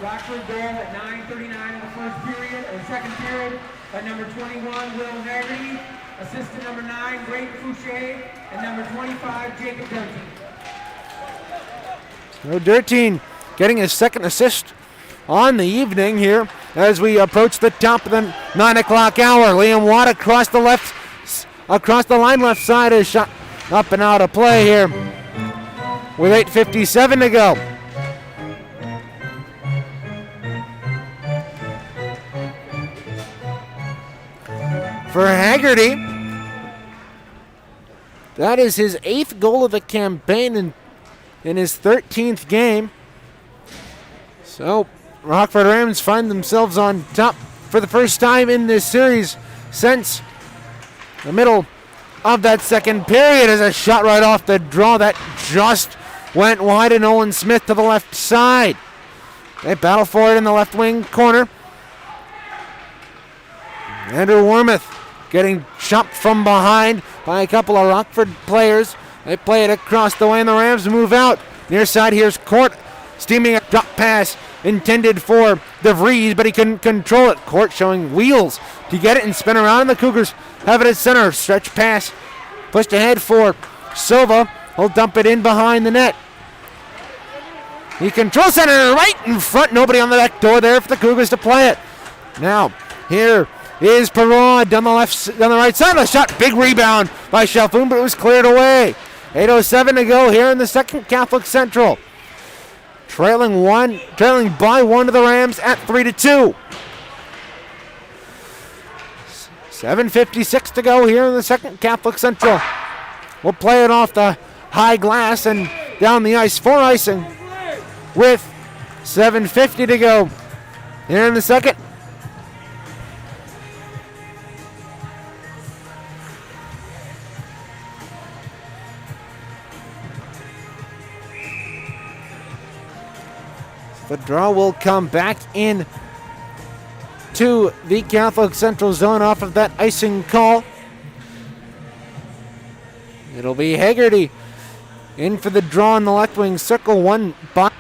Rockford goal at 9:39 in the first period, or second period, by number 21, Will Haggerty, assistant number 9, Brayden Fouché, and number 25, Jacob Durkin. So Durtin getting his second assist on the evening here as we approach the top of the 9 o'clock hour. Liam Watt across the line left side is shot up and out of play here with 8:57 to go. For Haggerty, that is his 8th goal of the campaign in his 13th game. So Rockford Rams find themselves on top for the first time in this series since the middle of that second period. As a shot right off the draw that just went wide, and Owen Smith to the left side. They battle for it in the left wing corner. Andrew Wormuth getting chopped from behind by a couple of Rockford players. They play it across the way, and the Rams move out. Near side, here's Court steaming a drop pass intended for DeVries, but he couldn't control it. Court showing wheels to get it and spin around, and the Cougars have it at center. Stretch pass pushed ahead for Silva. He'll dump it in behind the net. He controls center right in front. Nobody on the back door there for the Cougars to play it. Now, here is Perraud down the right side of the shot. Big rebound by Chalfoun, but it was cleared away. 8:07 to go here in the second. Catholic Central trailing by one to the Rams at 3-2. 7:56 to go here in the second. Catholic Central will play it off the high glass and down the ice for icing with 7:50 to go here in the second. The draw will come back in to the Catholic Central zone off of that icing call. It'll be Haggerty in for the draw in the left wing circle. One by.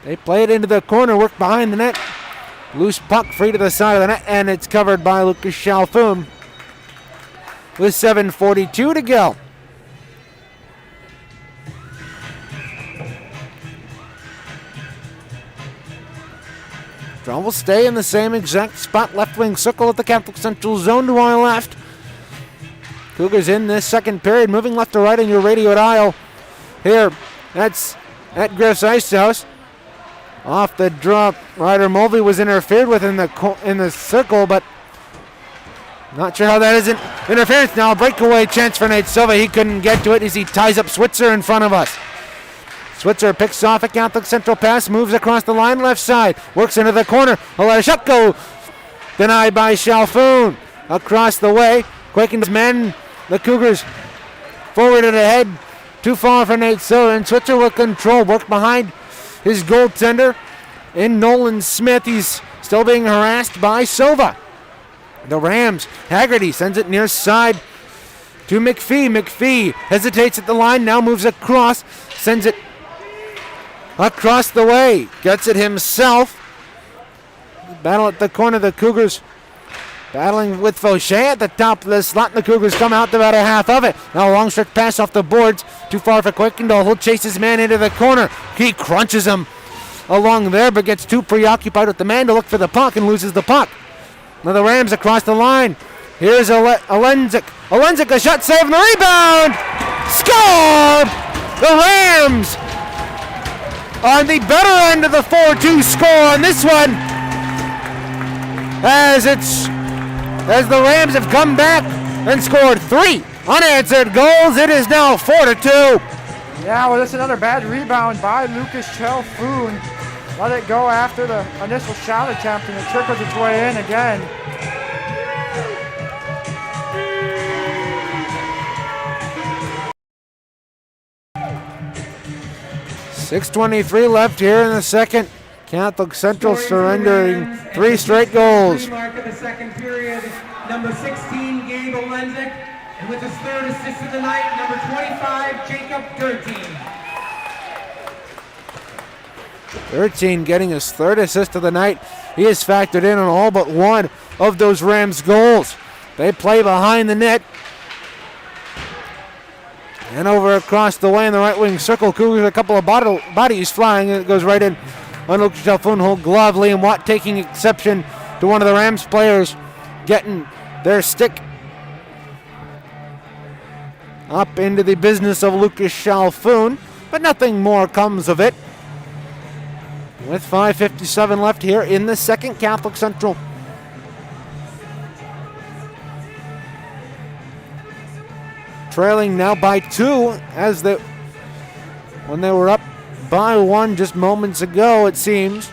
They play it into the corner, work behind the net. Loose puck free to the side of the net, and it's covered by Lucas Chalfoun with 7:42 to go. Draw will stay in the same exact spot, left wing circle at the Catholic Central zone to our left. Cougars in this second period, moving left to right in your radio dial. Here, that's at Griff's IceHouse. Off the draw, Ryder Mulvey was interfered with in the circle, but not sure how that isn't interference. Now a breakaway chance for Nate Silva. He couldn't get to it as he ties up Switzer in front of us. Switzer picks off a Catholic Central pass, moves across the line left side, works into the corner. He'll let a shot go. Denied by Chalfoun. Across the way, Quaken's men, the Cougars forward and ahead. Too far for Nate Silva, and Switzer will control, work behind his goaltender in Nolan Smith. He's still being harassed by Silva. The Rams, Haggerty sends it near side to Mcphee. Mcphee hesitates at the line, now moves across, sends it across the way, gets it himself. Battle at the corner, the Cougars battling with Fauché at the top of the slot, and the Cougars come out to about a half of it. Now a long stretch pass off the boards, too far for Quickendall. He'll chase his man into the corner. He crunches him along there, but gets too preoccupied with the man to look for the puck and loses the puck. Now the Rams across the line. Here's Alenzik. Alenzik, a shot save and the rebound! Score! The Rams on the better end of the 4-2 score on this one, as the Rams have come back and scored 3 unanswered goals. It is now 4-2. Yeah, well, that's another bad rebound by Lucas Chalfoun. Let it go after the initial shot attempt, and it trickles its way in again. .6:23 left here in the second. Catholic Central surrendering 3 straight goals. Mark of the second period, number 16, Gabe Olenzik, and with his 3rd assist of the night, number 25, Jacob Gertine. 13 getting his 3rd assist of the night. He is factored in on all but one of those Rams goals. They play behind the net. And over across the way in the right wing circle, Cougars a couple of bodies flying, and it goes right in on Lucas Chalfoun. Hold glove. Liam Watt taking exception to one of the Rams players getting their stick up into the business of Lucas Chalfoun, but nothing more comes of it. With 5:57 left here in the second, Catholic Central trailing now by 2 when they were up by 1 just moments ago, it seems.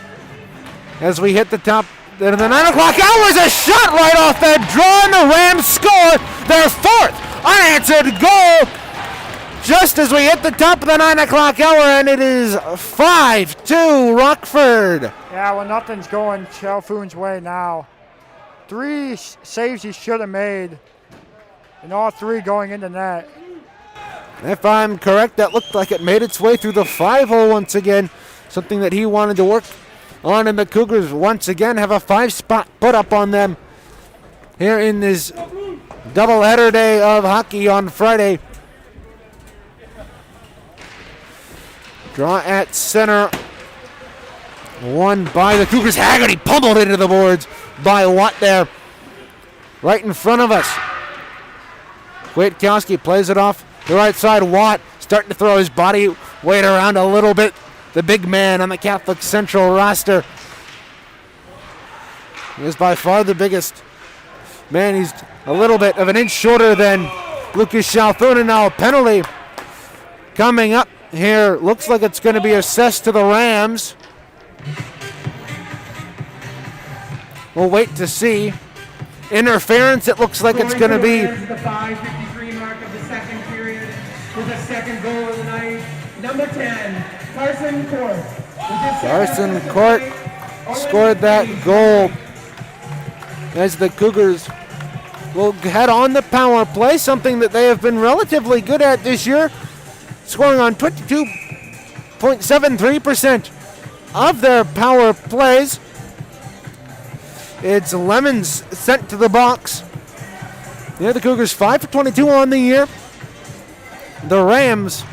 As we hit the top of the 9 o'clock hour, is a shot right off that draw, and the Rams score their 4th unanswered goal just as we hit the top of the 9 o'clock hour, and it is 5-2 Rockford. Yeah, well, nothing's going Chalfoun's way now. 3 saves he should have made, and all 3 going into net. If I'm correct, that looked like it made its way through the 5-hole once again, something that he wanted to work on, and the Cougars once again have a 5-spot put up on them here in this doubleheader day of hockey on Friday. Draw at center. Won by the Cougars. Haggerty pummeled into the boards by Watt there, right in front of us. Kwiatkowski plays it off the right side. Watt starting to throw his body weight around a little bit. The big man on the Catholic Central roster. He is by far the biggest man. He's a little bit of an inch shorter than Lucas Chalfoun. And now a penalty coming up here. Looks like it's going to be assessed to the Rams. We'll wait to see. Interference, it looks like it's going to be. The 5:53 mark of the second period with a second goal of the night. Number 10, Carson Court. Carson Court scored that goal as the Cougars will head on the power play, something that they have been relatively good at this year, scoring on 22.73% of their power plays. It's Lemons sent to the box. Yeah, the Cougars 5 for 22 on the year. The Rams,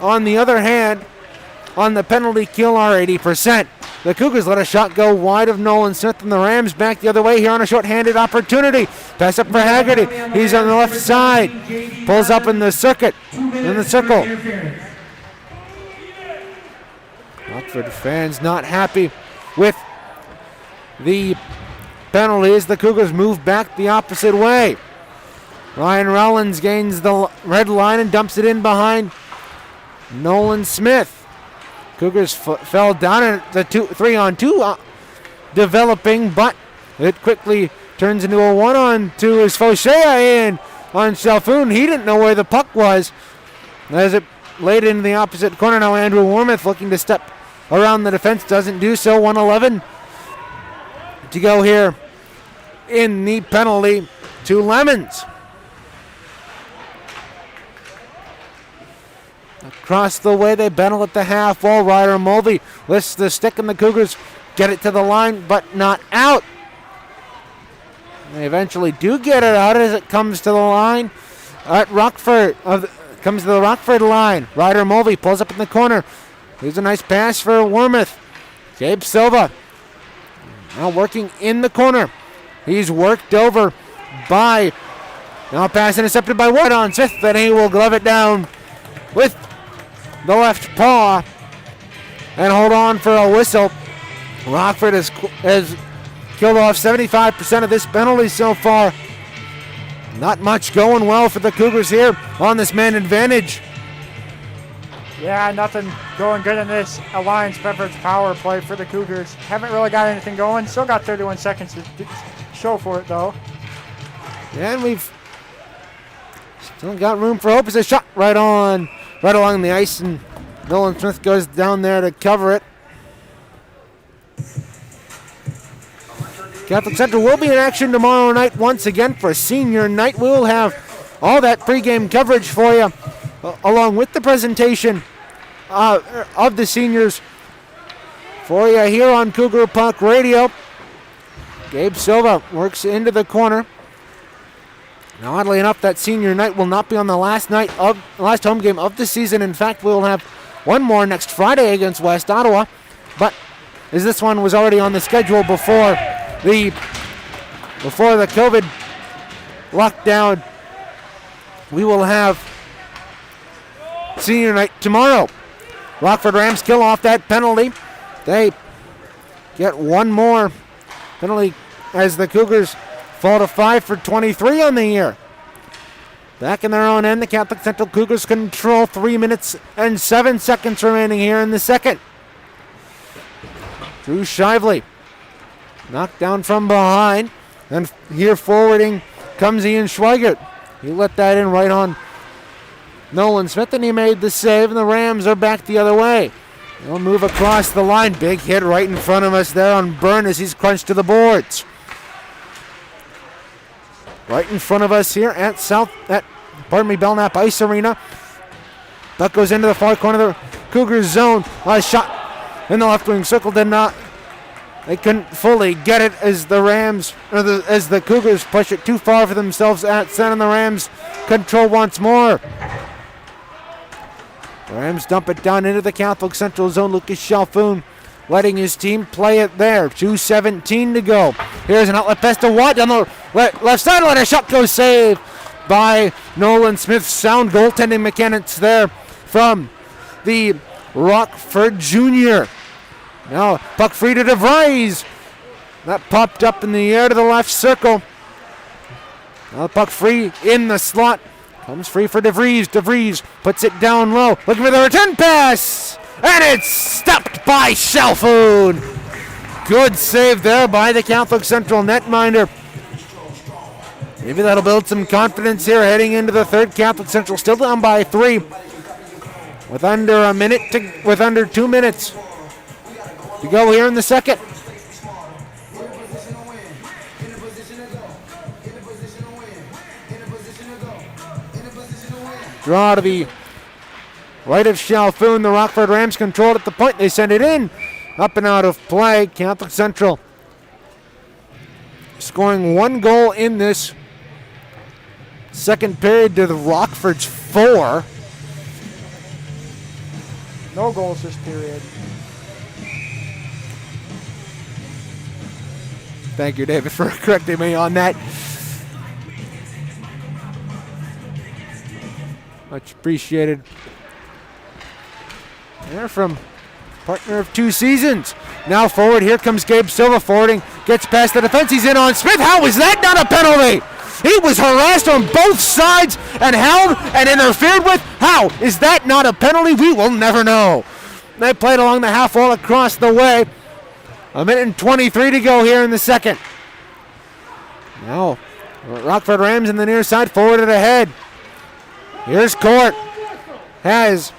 on the other hand, on the penalty kill are 80%. The Cougars let a shot go wide of Nolan Smith, and the Rams back the other way here on a short-handed opportunity. Pass up for Haggerty. He's on the left side. Pulls up in the circuit, in the circle. Rockford fans not happy with the penalties. The Cougars move back the opposite way. Ryan Rollins gains the red line and dumps it in behind Nolan Smith. Cougars fell down at the 3-on-2 developing, but it quickly turns into a 1-on-2 as Fauchea in on Chalfoun. He didn't know where the puck was as it laid into the opposite corner. Now Andrew Wormuth looking to step around the defense, doesn't do so. 1:11 to go here in the penalty to Lemons. Across the way, they battle at the half wall. Ryder Mulvey lifts the stick, and the Cougars get it to the line, but not out. They eventually do get it out as it comes to the line at Rockford. Comes to the Rockford line. Ryder Mulvey pulls up in the corner. Here's a nice pass for Wormuth. Gabe Silva now working in the corner. He's worked over by, now pass intercepted by Wood on Smith, and he will glove it down with the left paw and hold on for a whistle. Rockford has killed off 75% of this penalty so far. Not much going well for the Cougars here on this man advantage. Yeah, nothing going good in this Alliance Beverage power play for the Cougars. Haven't really got anything going. Still got 31 seconds to show for it, though. Yeah, and we've still got room for hope. It's a shot right along the ice, and Nolan Smith goes down there to cover it. Catholic Central will be in action tomorrow night once again for senior night. We will have all that pregame coverage for you, along with the presentation of the seniors for you here on Cougar Puck Radio. Gabe Silva works into the corner. Now, oddly enough, that senior night will not be on the last home game of the season. In fact, we'll have one more next Friday against West Ottawa. But as this one was already on the schedule before the COVID lockdown, we will have senior night tomorrow. Rockford Rams kill off that penalty. They get one more penalty as the Cougars fall to 5 for 23 on the year. Back in their own end, the Catholic Central Cougars control 3 minutes and 7 seconds remaining here in the second. Drew Shively knocked down from behind. And here forwarding comes Ian Schweigert. He let that in right on Nolan Smith, and he made the save, and the Rams are back the other way. They'll move across the line. Big hit right in front of us there on Byrne as he's crunched to the boards. Right in front of us here at Belknap Ice Arena. Puck goes into the far corner of the Cougars zone. A shot in the left wing circle did not. They couldn't fully get it as as the Cougars push it too far for themselves at center, and the Rams control once more. The Rams dump it down into the Catholic Central zone. Lucas Chalfoun letting his team play it there. 2:17 to go. Here's an outlet pass to Watt down the left side. Let a shot go save by Nolan Smith. Sound goaltending mechanics there from the Rockford Junior. Now puck free to DeVries. That popped up in the air to the left circle. Now puck free in the slot. Comes free for DeVries. DeVries puts it down low. Looking for the return pass. And it's stopped by Shalfoon. Good save there by the Catholic Central netminder. Maybe that'll build some confidence here heading into the third. Catholic Central still down by 3. With under 2 minutes to go here in the second. Draw to the right of Shalfoon. The Rockford Rams control it at the point. They send it in. Up and out of play. Catholic Central scoring 1 goal in this second period to the Rockford's 4. No goals this period. Thank you, David, for correcting me on that. Much appreciated. There from partner of 2 seasons. Now forward, here comes Gabe Silva forwarding. Gets past the defense, he's in on Smith. How is that not a penalty? He was harassed on both sides and held and interfered with. How is that not a penalty? We will never know. They played along the half wall across the way. 1:23 to go here in the second. Now, Rockford Rams in the near side, forwarded ahead. Here's Court. Has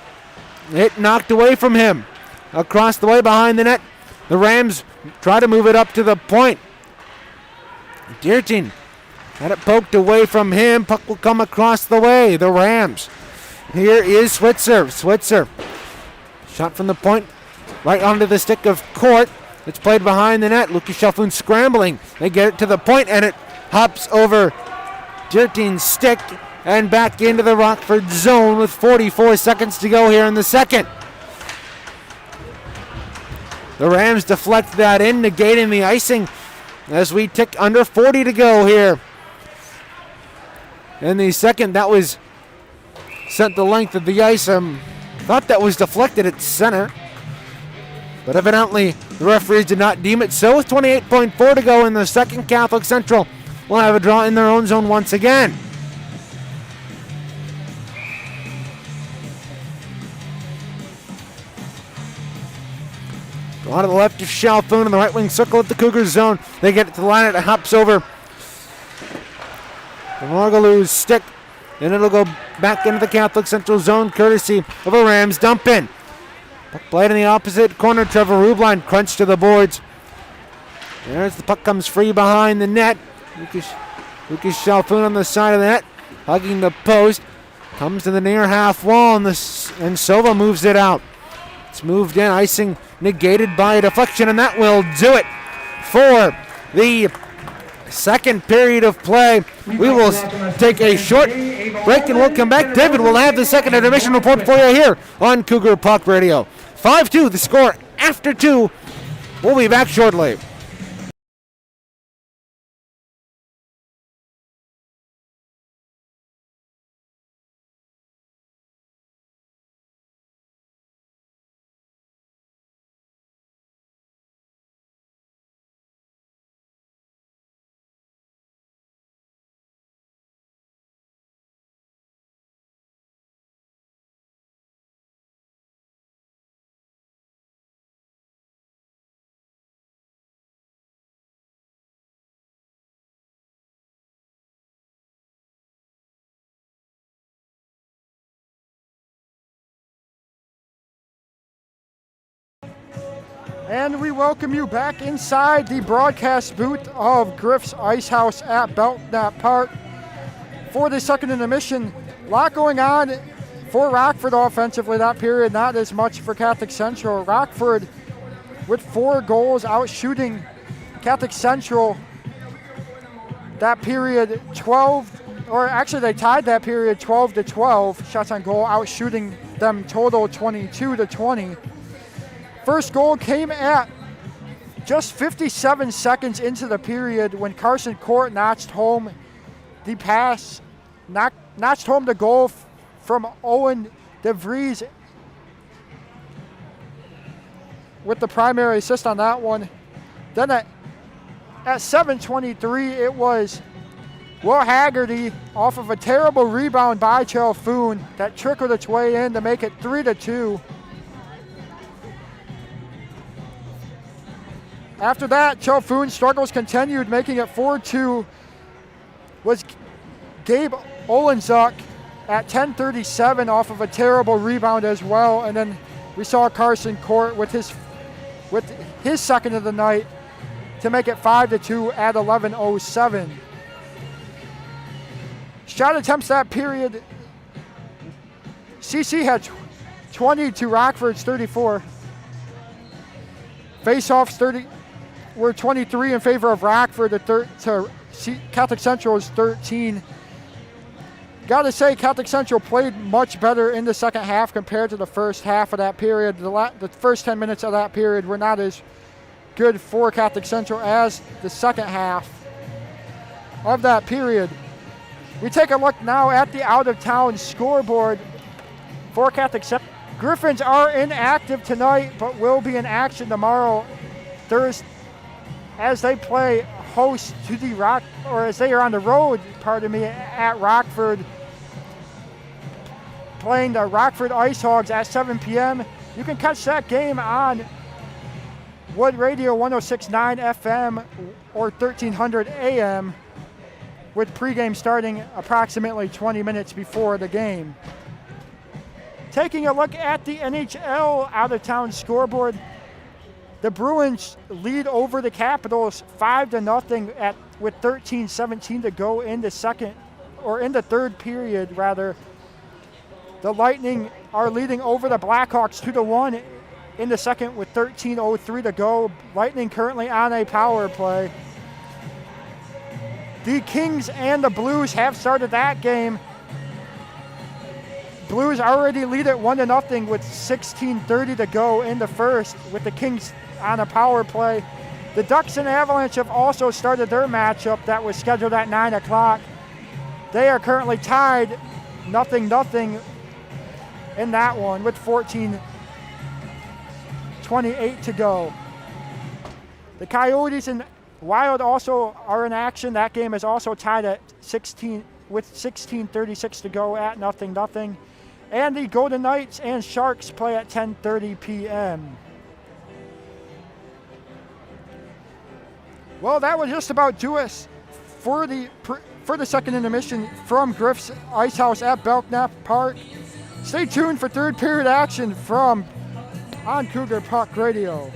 it knocked away from him. Across the way behind the net. The Rams try to move it up to the point. Deerting had it poked away from him. Puck will come across the way. The Rams. Here is Switzer. Switzer. Shot from the point. Right onto the stick of Court. It's played behind the net. Lucas Shalfoon scrambling. They get it to the point and it hops over Deerting's stick and back into the Rockford zone with 44 seconds to go here in the second. The Rams deflect that in, negating the icing as we tick under 40 to go here. In the second, that was sent the length of the ice. Thought that was deflected at center, but evidently the referees did not deem it so. With 28.4 to go in the second, Catholic Central will have a draw in their own zone once again. Draw to the left of Shalfoon in the right wing circle at the Cougars zone. They get it to the line, it hops over the Margalou's stick, and it'll go back into the Catholic Central zone courtesy of a Rams dump in. Puck played in the opposite corner. Trevor Rubline crunched to the boards. There's the puck, comes free behind the net. Lucas Shalfoon on the side of the net, hugging the post. Comes to the near half wall, and Silva moves it out. It's moved in, icing negated by a deflection, and that will do it for the second period of play. We will take a short break and we'll come back. David will have the second intermission report for you here on Cougar Puck Radio. 5-2 the score after 2. We'll be back shortly. And we welcome you back inside the broadcast booth of Griff's IceHouse at Belknap Park for the second intermission. A lot going on for Rockford offensively that period, not as much for Catholic Central. Rockford with 4 goals out shooting Catholic Central that period 12, or actually they tied that period 12-12 shots on goal, out shooting them total 22-20. First goal came at just 57 seconds into the period when Carson Court notched home the pass notched home the goal from Owen DeVries with the primary assist on that one. Then at 7:23, it was Will Haggerty off of a terrible rebound by Chalfoun that trickled its way in to make it 3-2. After that, Chalfoun's struggles continued, making it 4-2. Was Gabe Olenczuk at 10:37 off of a terrible rebound as well, and then we saw Carson Court with his second of the night to make it 5-2 at 11:07. Shot attempts that period, CC had 20 to Rockford's 34. Face-offs were 23 in favor of Rockford to Catholic Central's 13. Gotta say, Catholic Central played much better in the second half compared to the first half of that period. The first 10 minutes of that period were not as good for Catholic Central as the second half of that period. We take a look now at the out-of-town scoreboard for Catholic Central. Griffins are inactive tonight, but will be in action tomorrow, Thursday, as they play host to as they are on the road, at Rockford, playing the Rockford IceHouse at 7 p.m. You can catch that game on Wood Radio 106.9 FM or 1300 AM, with pregame starting approximately 20 minutes before the game. Taking a look at the NHL out-of-town scoreboard, the Bruins lead over the Capitals 5-0 with 13:17 to go in the third period rather. The Lightning are leading over the Blackhawks 2-1 in the second with 13:03 to go. Lightning currently on a power play. The Kings and the Blues have started that game. Blues already lead at 1-0 with 16:30 to go in the first, with the Kings on a power play. The Ducks and Avalanche have also started their matchup that was scheduled at 9 o'clock. They are currently tied 0-0 in that one with 14:28 to go. The Coyotes and Wild also are in action. That game is also tied at 16 with 16:36 to go at 0-0. And the Golden Knights and Sharks play at 10:30 p.m. Well, that would just about do us for the second intermission from Griff's IceHouse at Belknap Park. Stay tuned for third period action on Cougar Puck Radio.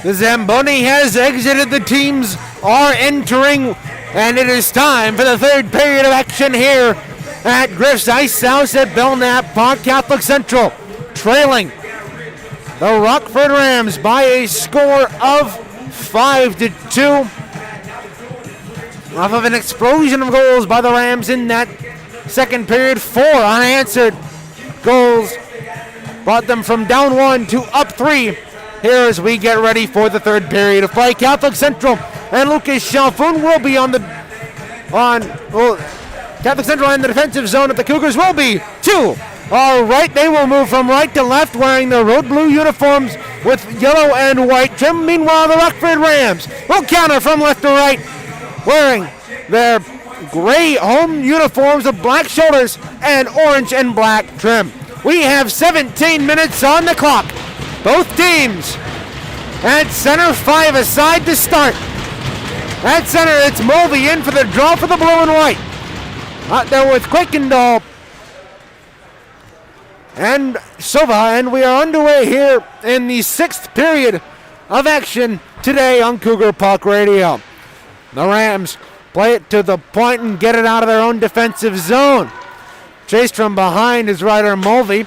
The Zamboni has exited. The teams are entering, and it is time for the third period of action here at Griff's IceHouse at Belknap Park. Catholic Central trailing the Rockford Rams by a score of 5-2. Off of an explosion of goals by the Rams in that second period, 4 unanswered goals brought them from down 1 to up 3. Here as we get ready for the third period of play. Catholic Central and Lucas Chalfoun will be Catholic Central in the defensive zone, but the Cougars will be to our right. They will move from right to left wearing their road blue uniforms with yellow and white trim. Meanwhile, the Rockford Rams will counter from left to right wearing their gray home uniforms with black shoulders and orange and black trim. We have 17 minutes on the clock. Both teams at center 5 aside to start. At center, it's Mulvey in for the draw for the blue and white. Out there with Kuykendall and Silva, and we are underway here in the 6th period of action today on Cougar Puck Radio. The Rams play it to the point and get it out of their own defensive zone. Chased from behind is Ryder Mulvey.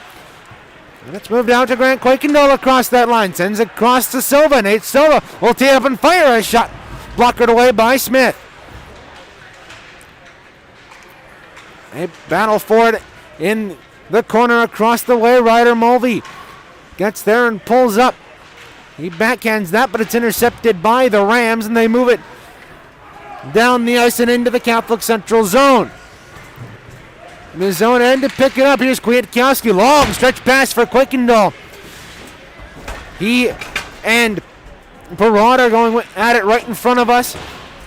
And it's moved out to Grant Kuykendall across that line. Sends it across to Silva. Nate Silva will tee up and fire a shot. Blockered away by Smith. They battle for it in the corner across the way. Ryder Mulvey gets there and pulls up. He backhands that, but it's intercepted by the Rams, and they move it down the ice and into the Catholic Central zone. In the zone end to pick it up. Here's Kwiatkowski. Long stretch pass for Kuykendall. He and Perrault are going at it right in front of us.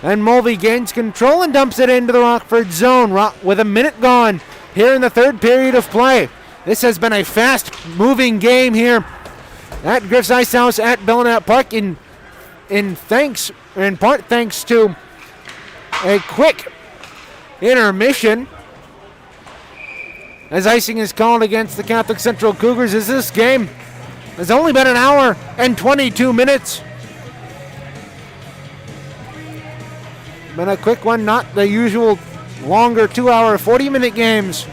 And Mulvey gains control and dumps it into the Rockford zone with a minute gone here in the 3rd period of play. This has been a fast-moving game here at Griff's IceHouse at Belknap Park in part thanks to a quick intermission as icing is called against the Catholic Central Cougars. As this game has only been an hour and 22 minutes. Been a quick one, not the usual longer 2-hour, 40-minute games.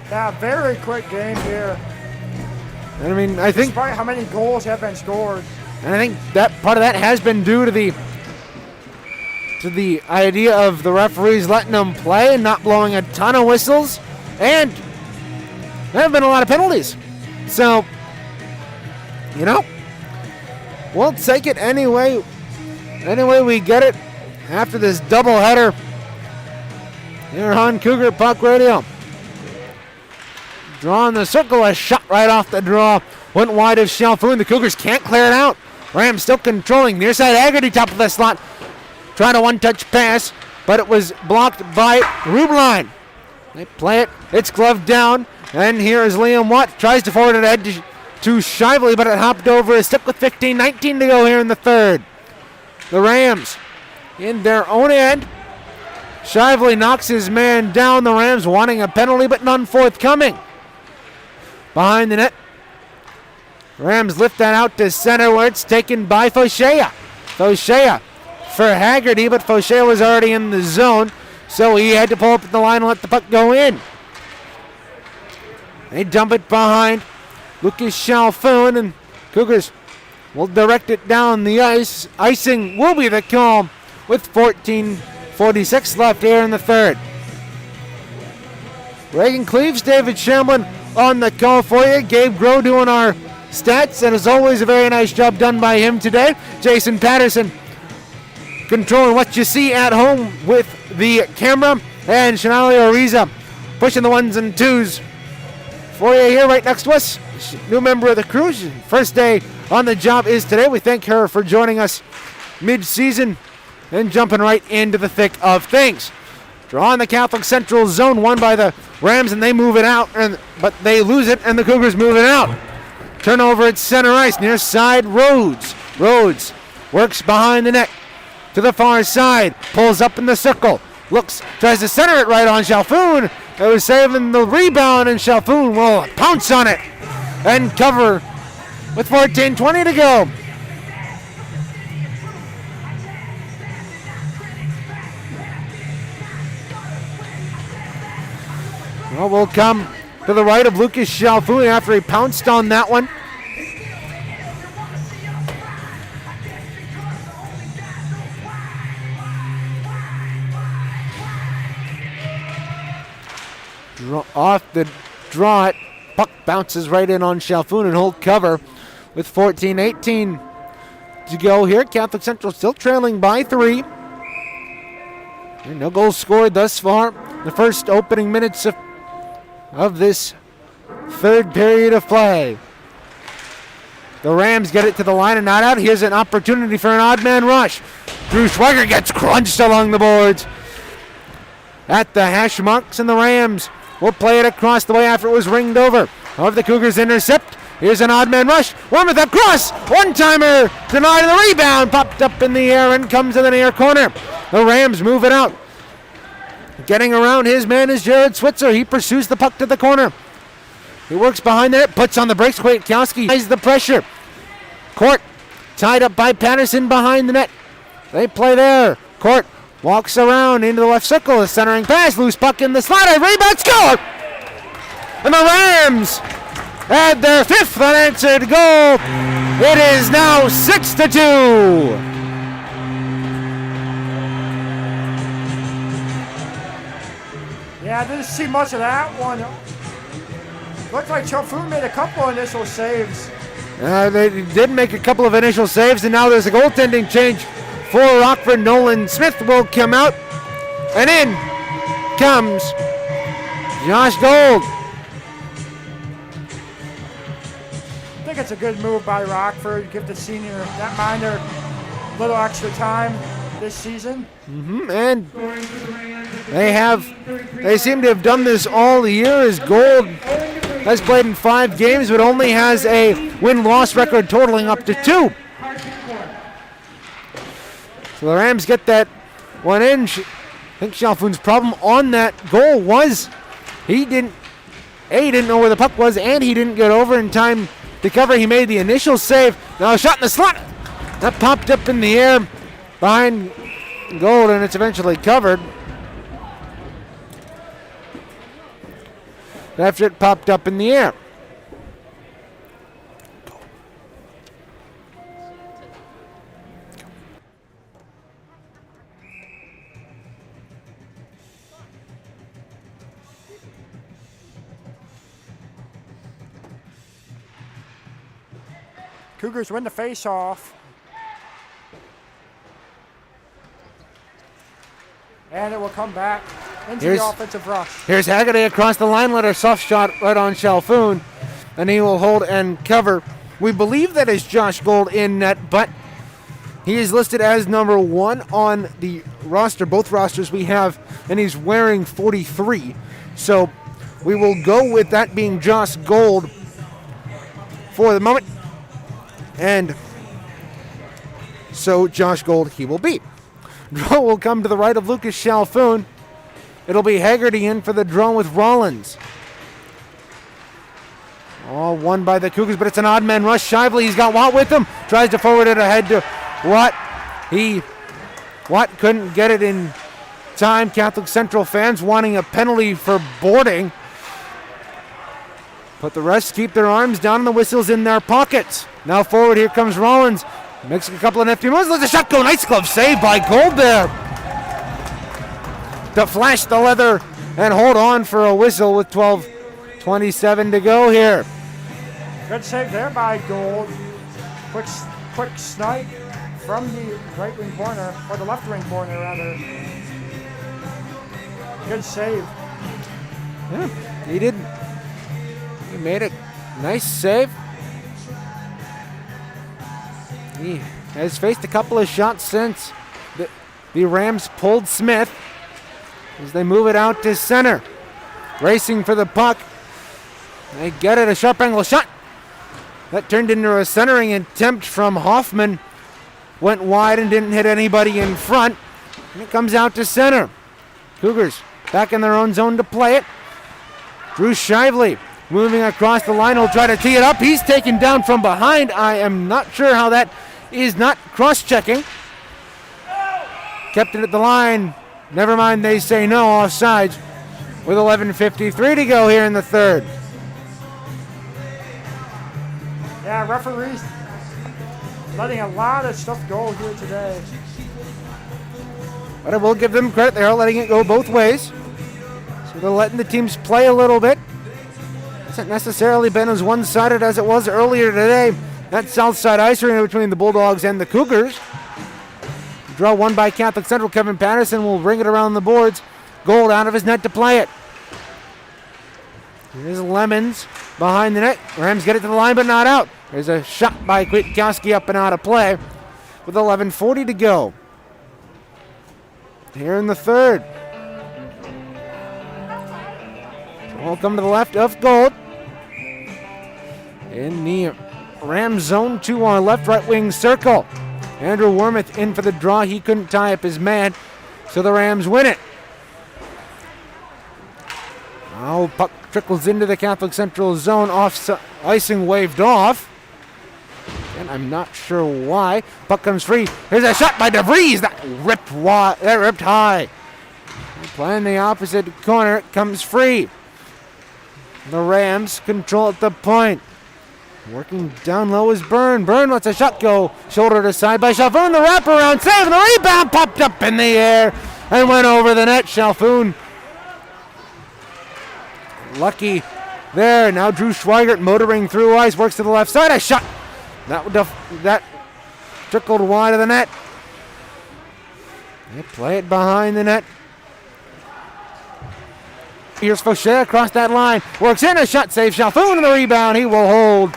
Yeah, very quick game here. And I mean, I think, despite how many goals have been scored. And I think that part of that has been due to the idea of the referees letting them play and not blowing a ton of whistles, and there have been a lot of penalties. So, we'll take it anyway we get it after this doubleheader here on Cougar Puck Radio. Drawing the circle, a shot right off the draw. Went wide of Chalfoun. The Cougars can't clear it out. Rams still controlling. Near side Haggerty, top of the slot. Trying a one-touch pass, but it was blocked by Rubline. They play it. It's gloved down. And here is Liam Watt. Tries to forward it ahead to Shively, but it hopped over his stick with 15-19 to go here in the 3rd. The Rams in their own end. Shively knocks his man down. The Rams wanting a penalty, but none forthcoming. Behind the net. Rams lift that out to center where it's taken by Fauchea. Fauchea for Haggerty, but Fauchea was already in the zone, so he had to pull up at the line and let the puck go in. They dump it behind Lucas Chalfoun, and Cougars will direct it down the ice. Icing will be the call with 14:46 left here in the 3rd. Reagan Cleaves, David Shamblin on the call for you. Gabe Groh doing our stats, and as always, a very nice job done by him today. Jason Patterson controlling what you see at home with the camera, and Shanali Oriza pushing the 1s and 2s for you here right next to us. New member of the crew. First day on the job is today. We thank her for joining us mid-season and jumping right into the thick of things. Draw in the Catholic Central zone, won by the Rams, and they move it out, but they lose it, and the Cougars move it out. Turnover at center ice, near side Rhodes. Rhodes works behind the net to the far side, pulls up in the circle, looks, tries to center it right on Chalfoun. It was saving the rebound, and Chalfoun will pounce on it and cover with 14:20 to go. Well, we'll come to the right of Lucas Chalfoun after he pounced on that one. Off the draw, it puck bounces right in on Chalfoun and hold cover with 14:18 to go here. Catholic Central still trailing by 3. And no goals scored thus far. The first opening minutes of this 3rd period of play. The Rams get it to the line and not out. Here's an opportunity for an odd man rush. Drew Schweiger gets crunched along the boards at the hash marks, and the Rams will play it across the way after it was ringed over. However, the Cougars intercept Here's an odd man rush. One with a cross. One-timer denied the rebound. Popped up in the air and comes to the near corner. The Rams move it out. Getting around his man is Jared Switzer. He pursues the puck to the corner. He works behind the net, puts on the brakes. Kwiatkowski hides the pressure. Court tied up by Patterson behind the net. They play there. Court walks around into the left circle. A centering pass. Loose puck in the slot. Rebound score! And the Rams add their 5th unanswered goal. It is now 6-2. Yeah, I didn't see much of that one. Looked like Chalfoun made a couple initial saves. They did make a couple of initial saves, and now there's a goaltending change for Rockford. Nolan Smith will come out, and in comes Josh Gold. I think it's a good move by Rockford. Give the senior, that minor, a little extra time this season. And they seem to have done this all year, as Gold has played in 5 games but only has a win-loss record totaling up to 2. So the Rams get that one in. I think Chalfoun's problem on that goal was he didn't know where the puck was, and he didn't get over in time to cover. He made the initial save. Now a shot in the slot. That popped up in the air behind Gold, and it's eventually covered. After it popped up in the air. Cougars win the face-off. And it will come back into the offensive rush. Here's Haggerty across the line, let her soft shot right on Chalfoun, and he will hold and cover. We believe that is Josh Gold in net, but he is listed as number 1 on the roster, both rosters we have, and he's wearing 43. So we will go with that being Josh Gold for the moment. And so Josh Gold he will be. Draw will come to the right of Lucas Chalfoun. It'll be Haggerty in for the draw with Rollins. All won by the Cougars, but it's an odd man rush. Shively, he's got Watt with him. Tries to forward it ahead to Watt. Watt couldn't get it in time. Catholic Central fans wanting a penalty for boarding. But the rest keep their arms down and the whistles in their pockets. Now forward, here comes Rollins. Makes a couple of nifty moves. Let the shot go. Nice glove save by Gold there. To flash the leather and hold on for a whistle with 12:27 to go here. Good save there by Gold. Quick snipe from the right wing corner, or the left wing corner rather. Good save. Yeah, he did. He made a nice save. He has faced a couple of shots since the Rams pulled Smith as they move it out to center. Racing for the puck. They get it, a sharp angle shot. That turned into a centering attempt from Hoffman. Went wide and didn't hit anybody in front. And it comes out to center. Cougars back in their own zone to play it. Drew Shively moving across the line. He'll try to tee it up. He's taken down from behind. I am not sure how that is not cross-checking. Kept it at the line. Never mind, they say no, offsides. With 11:53 to go here in the third. Yeah, referees letting a lot of stuff go here today. But I will give them credit. They are letting it go both ways. So they're letting the teams play a little bit. Hasn't necessarily been as one-sided as it was earlier today. That south side ice arena between the Bulldogs and the Cougars. Draw won by Catholic Central. Kevin Patterson will bring it around the boards. Gold out of his net to play it. Here's Lemons behind the net. Rams get it to the line, but not out. There's a shot by Kwiatkowski up and out of play with 11:40 to go. Here in the third. We'll come to the left of Gold. in the Ram zone to our left right wing circle. Andrew Wormuth in for the draw. He couldn't tie up his man, so the Rams win it. Now puck trickles into the Catholic Central zone. Icing waved off. And I'm not sure why. Puck comes free. Here's a shot by DeVries. That ripped high. Playing the opposite corner. It comes free. The Rams control at the point. Working down low is Byrne. Byrne lets a shot go. Shoulder to side by Chalfoun. The wraparound save. And the rebound popped up in the air and went over the net. Chalfoun lucky there. Now Drew Schweigert motoring through ice. Works to the left side. A shot. That trickled wide of the net. They play it behind the net. Here's Fauché across that line. Works in a shot. Saves Chalfoun and the rebound. He will hold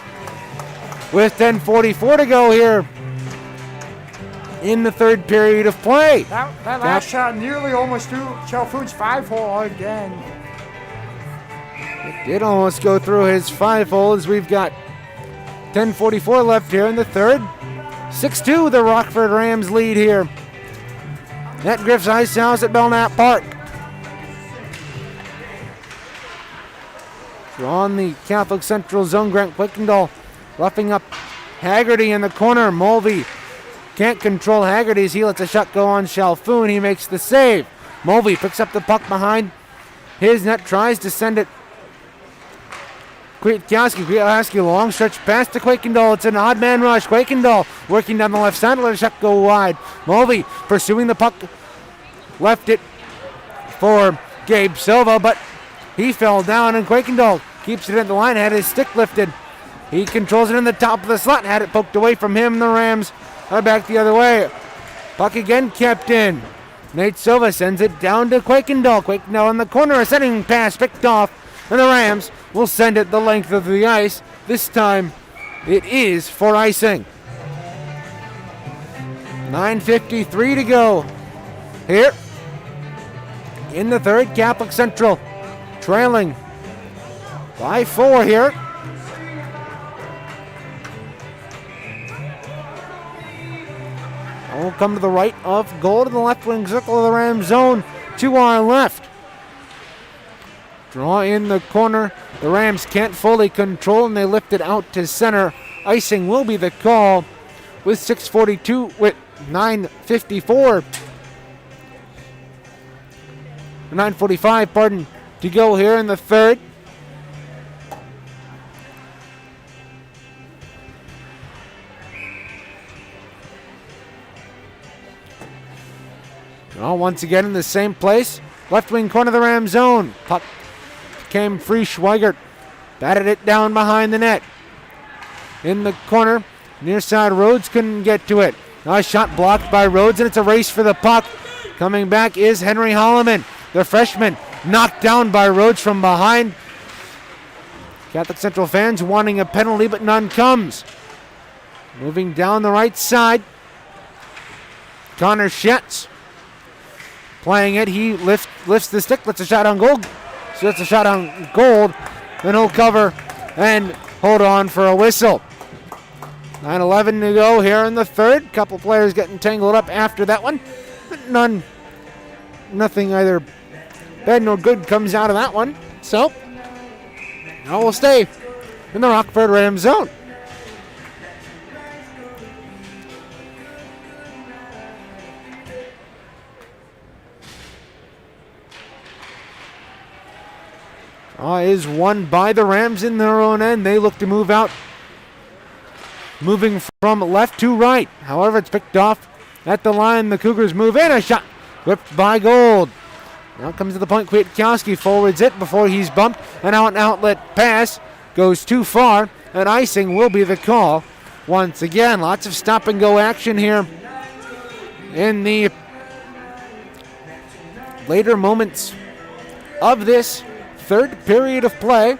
with 10:44 to go here in the third period of play. That last shot nearly almost threw Chalfoun's 5-hole again. It did almost go through his 5-hole as we've got 10:44 left here in the third. 6-2 the Rockford Rams lead here at Griff's IceHouse at Belknap Park. On the Catholic Central zone, Grant Quickendall roughing up Haggerty in the corner. Mulvey can't control Haggerty as he lets a shot go on Chalfoun. He makes the save. Mulvey picks up the puck behind his net, tries to send it. Kwiatkowski, long stretch pass to Quickendall. It's an odd man rush. Quickendall working down the left side, let a shot go wide. Mulvey pursuing the puck, left it for Gabe Silva, but he fell down, and Quickendall keeps it at the line, had his stick lifted. He controls it in the top of the slot, had it poked away from him. The Rams are back the other way. Puck again kept in. Nate Silva sends it down to Quickendall. Quickendall in the corner, a setting pass picked off, and the Rams will send it the length of the ice. This time it is for icing. 9:53 to go here in the third. Catholic Central trailing by 4 here. We'll come to the right of goal to the left wing circle of the Rams zone to our left. Draw in the corner. The Rams can't fully control, and they lift it out to center. Icing will be the call with 9:45, to go here in the third. Well, once again in the same place. Left wing corner of the Ram zone. Puck came free. Schweigert batted it down behind the net. In the corner, near side, Rhodes couldn't get to it. A shot blocked by Rhodes, and it's a race for the puck. Coming back is Henry Holloman, the freshman, knocked down by Rhodes from behind. Catholic Central fans wanting a penalty, but none comes. Moving down the right side, Connor Schetz playing it. He lifts the stick, lets a shot on goal. So it's a shot on goal. Then he'll cover and hold on for a whistle. 9:11 to go here in the third. Couple players getting tangled up after that one. But nothing either bad nor good comes out of that one. So now we'll stay in the Rockford Rams zone. Is won by the Rams in their own end. They look to move out, moving from left to right. However, it's picked off at the line. The Cougars move in. A shot whipped by Gold. Now comes to the point. Kwiatkowski forwards it before he's bumped. An outlet pass goes too far, and icing will be the call. Once again, lots of stop and go action here in the later moments of this third period of play.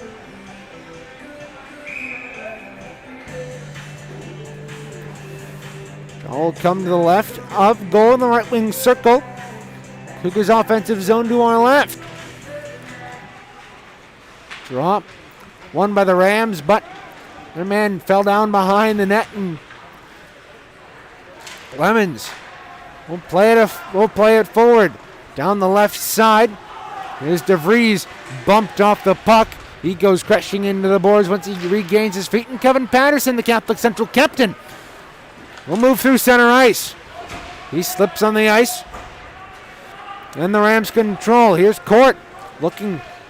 All come to the left of goal in the right wing circle. Cougars offensive zone to our left. Drop won by the Rams, but Their man fell down behind the net, and Lemons will play it forward down the left side. Here's DeVries bumped off the puck. He goes crashing into the boards once he regains his feet. And Kevin Patterson, the Catholic Central captain, will move through center ice. He slips on the ice. And the Rams control. Here's Court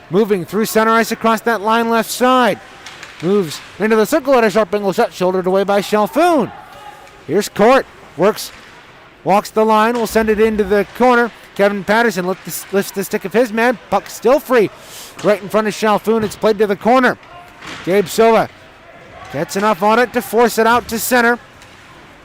moving through center ice across that line left side. Moves into the circle at a sharp angle shot, shouldered away by Chalfoun. Here's Court. Walks the line, will send it into the corner. Kevin Patterson lifts the stick of his man. Puck still free. Right in front of Chalfoun. It's played to the corner. Gabe Silva gets enough on it to force it out to center.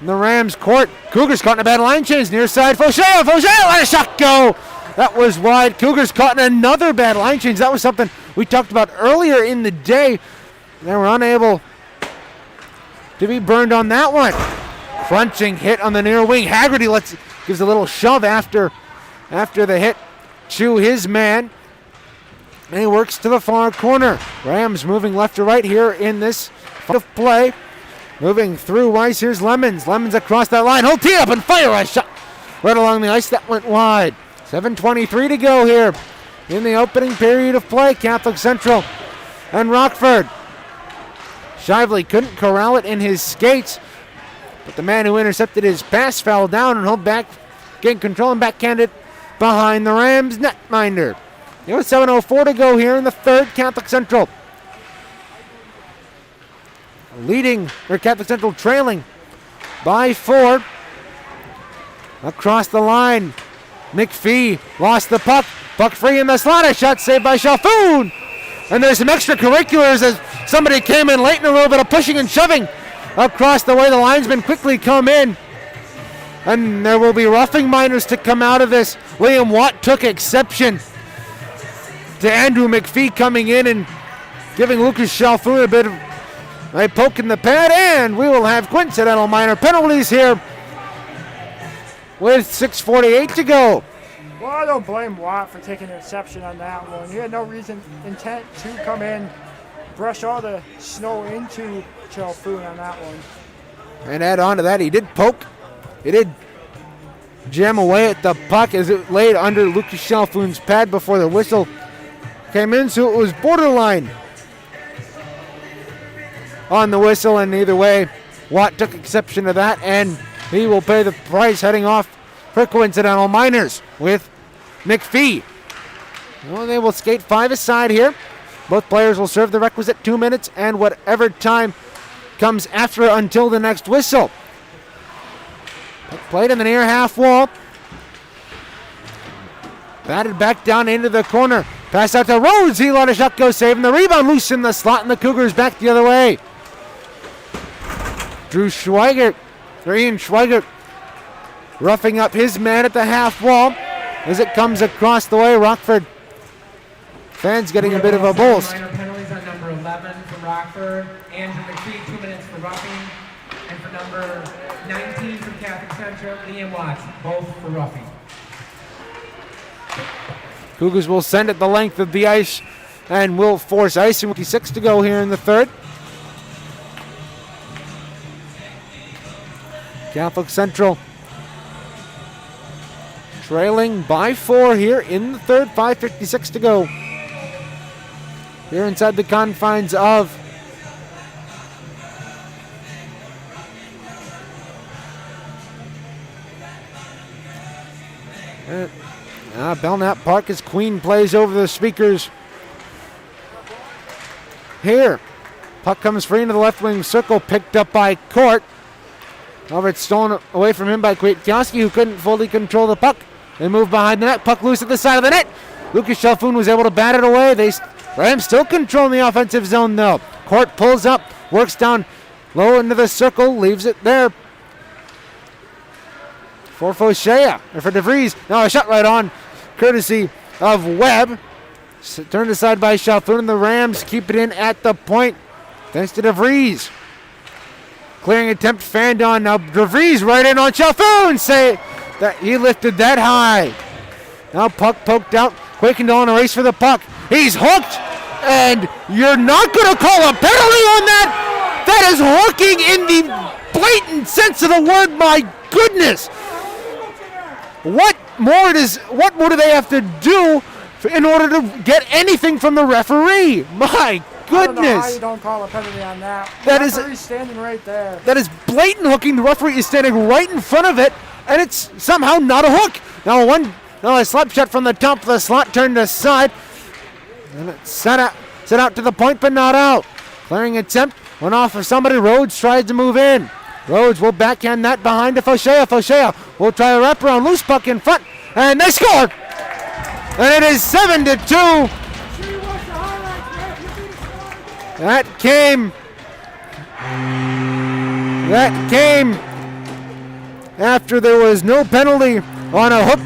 And the Rams court. Cougars caught in a bad line change. Near side. Fauché let a shot go. That was wide. Cougars caught in another bad line change. That was something we talked about earlier in the day. They were unable to be burned on that one. Crunching hit on the near wing. Haggerty gives a little shove after the hit to his man. And he works to the far corner. Rams moving left to right here in this play. Moving through ice. Here's Lemons. Lemons across that line. He'll tee up and fire a shot right along the ice. That went wide. 7:23 to go here in the opening period of play. Catholic Central and Rockford. Shively couldn't corral it in his skates. But the man who intercepted his pass fell down and held back, gained control and backhanded behind the Rams netminder. There was 7:04 to go here in the third. Catholic Central Catholic Central trailing by 4. Across the line, Mcphee lost the puck. Puck free in the slot. A shot saved by Chalfoun. And there's some extracurriculars as somebody came in late and a little bit of pushing and shoving across the way. The linesmen quickly come in. And there will be roughing minors to come out of this. Liam Watt took exception to Andrew Mcphee coming in and giving Lucas Chalfoun a bit of a poke in the pad. And we will have coincidental minor penalties here with 6:48 to go. Well, I don't blame Watt for taking an exception on that one. He had no intent to come in, brush all the snow into Chalfoun on that one. And add on to that, he did poke. He did jam away at the puck as it laid under Lucas Chalfoun's pad before the whistle came in, so it was borderline on the whistle, and either way, Watt took exception to that, and he will pay the price heading off for coincidental minors with Mcphee. Well, they will skate 5 aside here. Both players will serve the requisite 2 minutes and whatever time comes after until the next whistle. Played in the near half wall. Batted back down into the corner. Pass out to Rhodes. He let a shot go, saving the rebound. Loose in the slot, and the Cougars back the other way. Ian Schweigert roughing up his man at the half wall as it comes across the way. Rockford fans getting a bit of a boost. Minor penalties on number 11 for Rockford. Andrew Mcphee, 2 minutes for roughing. And for number 19 from Catholic Central, Liam Watts, both for roughing. Cougars will send it the length of the ice and will force ice. 56 to go here in the third. Catholic Central trailing by 4 here in the third. 5:56 to go. Here inside the confines of Belknap Park as Queen plays over the speakers. Here, puck comes free into the left wing circle, picked up by Court. However, it's stolen away from him by Kwiatkowski, who couldn't fully control the puck. They move behind the net, puck loose at the side of the net. Lucas Chalfoun was able to bat it away. Rams still controlling the offensive zone though. Court pulls up, works down low into the circle, leaves it there for Fauché, or for DeVries. Now a shot right on, courtesy of Webb. Turned aside by Chalfoun, and the Rams keep it in at the point thanks to DeVries. Clearing attempt fanned on. Now DeVries right in on Chalfoun. Say that he lifted that high. Now puck poked out. Quakendall in a race for the puck. He's hooked, and you're not going to call a penalty on that. That is hooking in the blatant sense of the word. My goodness. What more do they have to do in order to get anything from the referee? My I don't know how goodness. you don't call a penalty on that. That is- The referee's standing right there. That is blatant hooking. The referee is standing right in front of it, and it's somehow not a hook. Now a slap shot from the top of the slot turned aside. And it's set out to the point, but not out. Clearing attempt went off of somebody. Rhodes tries to move in. Rhodes will backhand that behind to Foshea. Foshea will try a wraparound. Loose puck in front, and they scored. And it is 7-2. That came after there was no penalty on a hook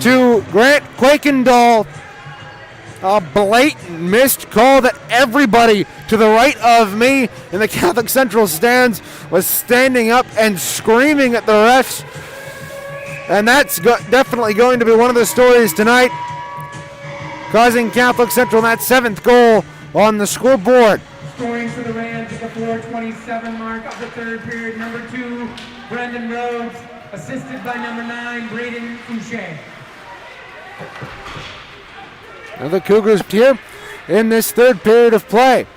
to Grant Quakendall. A blatant missed call that everybody to the right of me in the Catholic Central stands was standing up and screaming at the refs. And that's definitely going to be one of the stories tonight, causing Catholic Central that 7th goal on the scoreboard. Scoring for the Rams at the 4:27 mark of the third period, number 2, Brendan Rhodes, assisted by number 9, Braden Fouché. Now the Cougars here in this third period of play.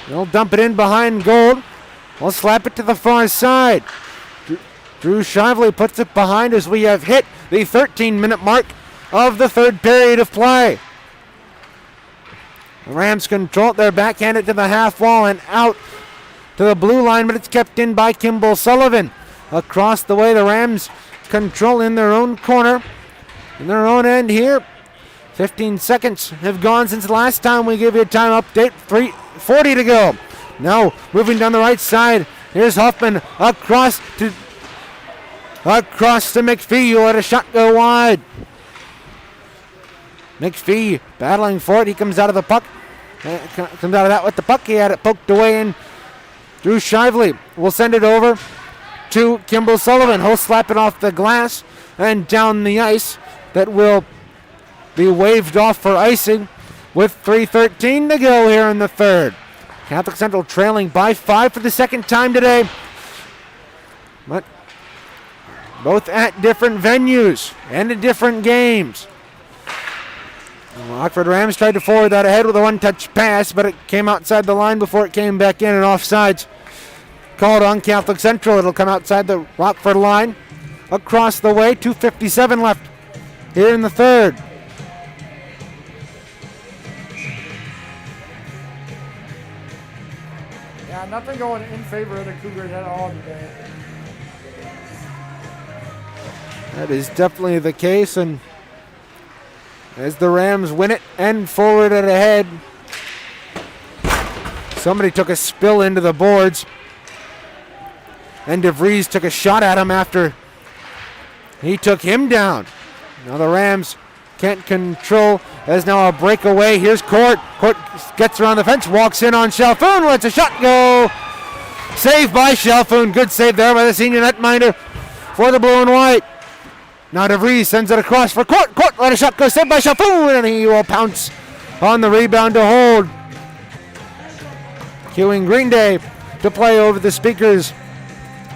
They'll dump it in behind goal. We'll slap it to the far side. Drew Shively puts it behind as we have hit the 13-minute mark of the third period of play. The Rams control it. They're backhanded to the half wall and out to the blue line, but it's kept in by Kimball Sullivan. Across the way, the Rams control in their own corner, in their own end here. 15 seconds have gone since the last time we gave you a time update. 3:40 to go. Now moving down the right side. Here's Hoffman across to Mcphee, who let a shot go wide. Mcphee battling for it. He comes out of the puck. Comes out of that with the puck. He had it poked away in. Drew Shively will send it over to Kimball Sullivan. He'll slap it off the glass and down the ice. That will be waved off for icing with 3:13 to go here in the third. Catholic Central trailing by 5 for the second time today. But both at different venues and in different games. Rockford Rams tried to forward that ahead with a one-touch pass, but it came outside the line before it came back in, and offsides called on Catholic Central. It'll come outside the Rockford line. Across the way, 2:57 left here in the third. Yeah, nothing going in favor of the Cougars at all today. That is definitely the case, and as the Rams win it and forward it ahead, somebody took a spill into the boards, and DeVries took a shot at him after he took him down. Now the Rams can't control. There's now a breakaway. Here's Court. Court gets around the fence, walks in on Chalfoun, lets a shot go. Saved by Chalfoun. Good save there by the senior netminder for the blue and white. Now DeVries sends it across for Court. Court let a shot go. Saved by Chalfoun, and he will pounce on the rebound to hold. Cueing Green Day to play over the speakers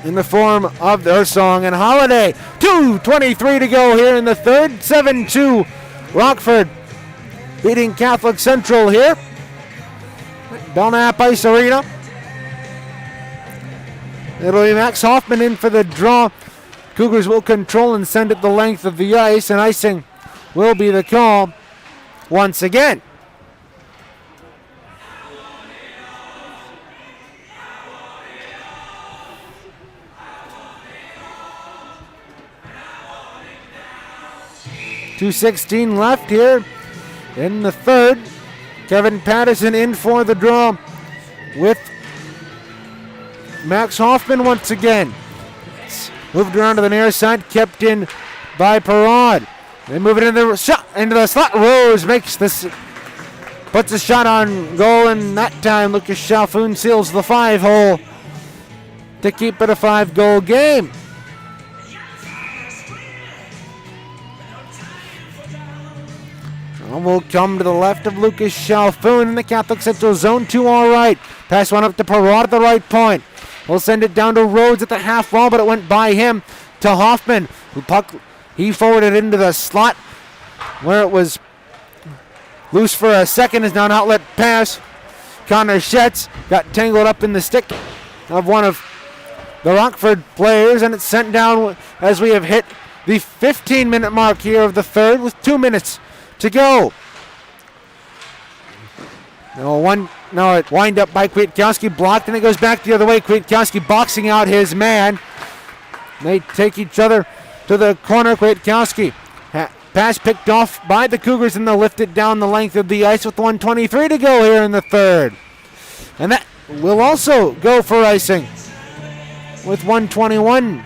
in the form of their song and Holiday. 2:23 to go here in the third. 7-2 Rockford beating Catholic Central here. Belknap Ice Arena. It'll be Max Hoffman in for the draw. Cougars will control and send it the length of the ice, and icing will be the call once again. .216 left here in the third. Kevin Patterson in for the draw with Max Hoffman once again. It's moved around to the near side, kept in by Perraud. They move it into the slot. Rose makes this, puts a shot on goal, and that time Lucas Chalfoun seals the 5-hole to keep it a 5-goal game. And we'll come to the left of Lucas Chalfoun in the Catholic Central zone 2 all right. Pass one up to Perrott at the right point. We'll send it down to Rhodes at the half wall, but it went by him to Hoffman. The puck, he forwarded into the slot where it was loose for a second. Is now an outlet pass. Connor Schetz got tangled up in the stick of one of the Rockford players, and it's sent down as we have hit the 15-minute mark here of the third with 2 minutes to go. Now it wind up by Kwiatkowski, blocked, and it goes back the other way. Kwiatkowski boxing out his man. They take each other to the corner. Kwiatkowski. Pass picked off by the Cougars, and they'll lift it down the length of the ice with 1:23 to go here in the third. And that will also go for icing with 1:21.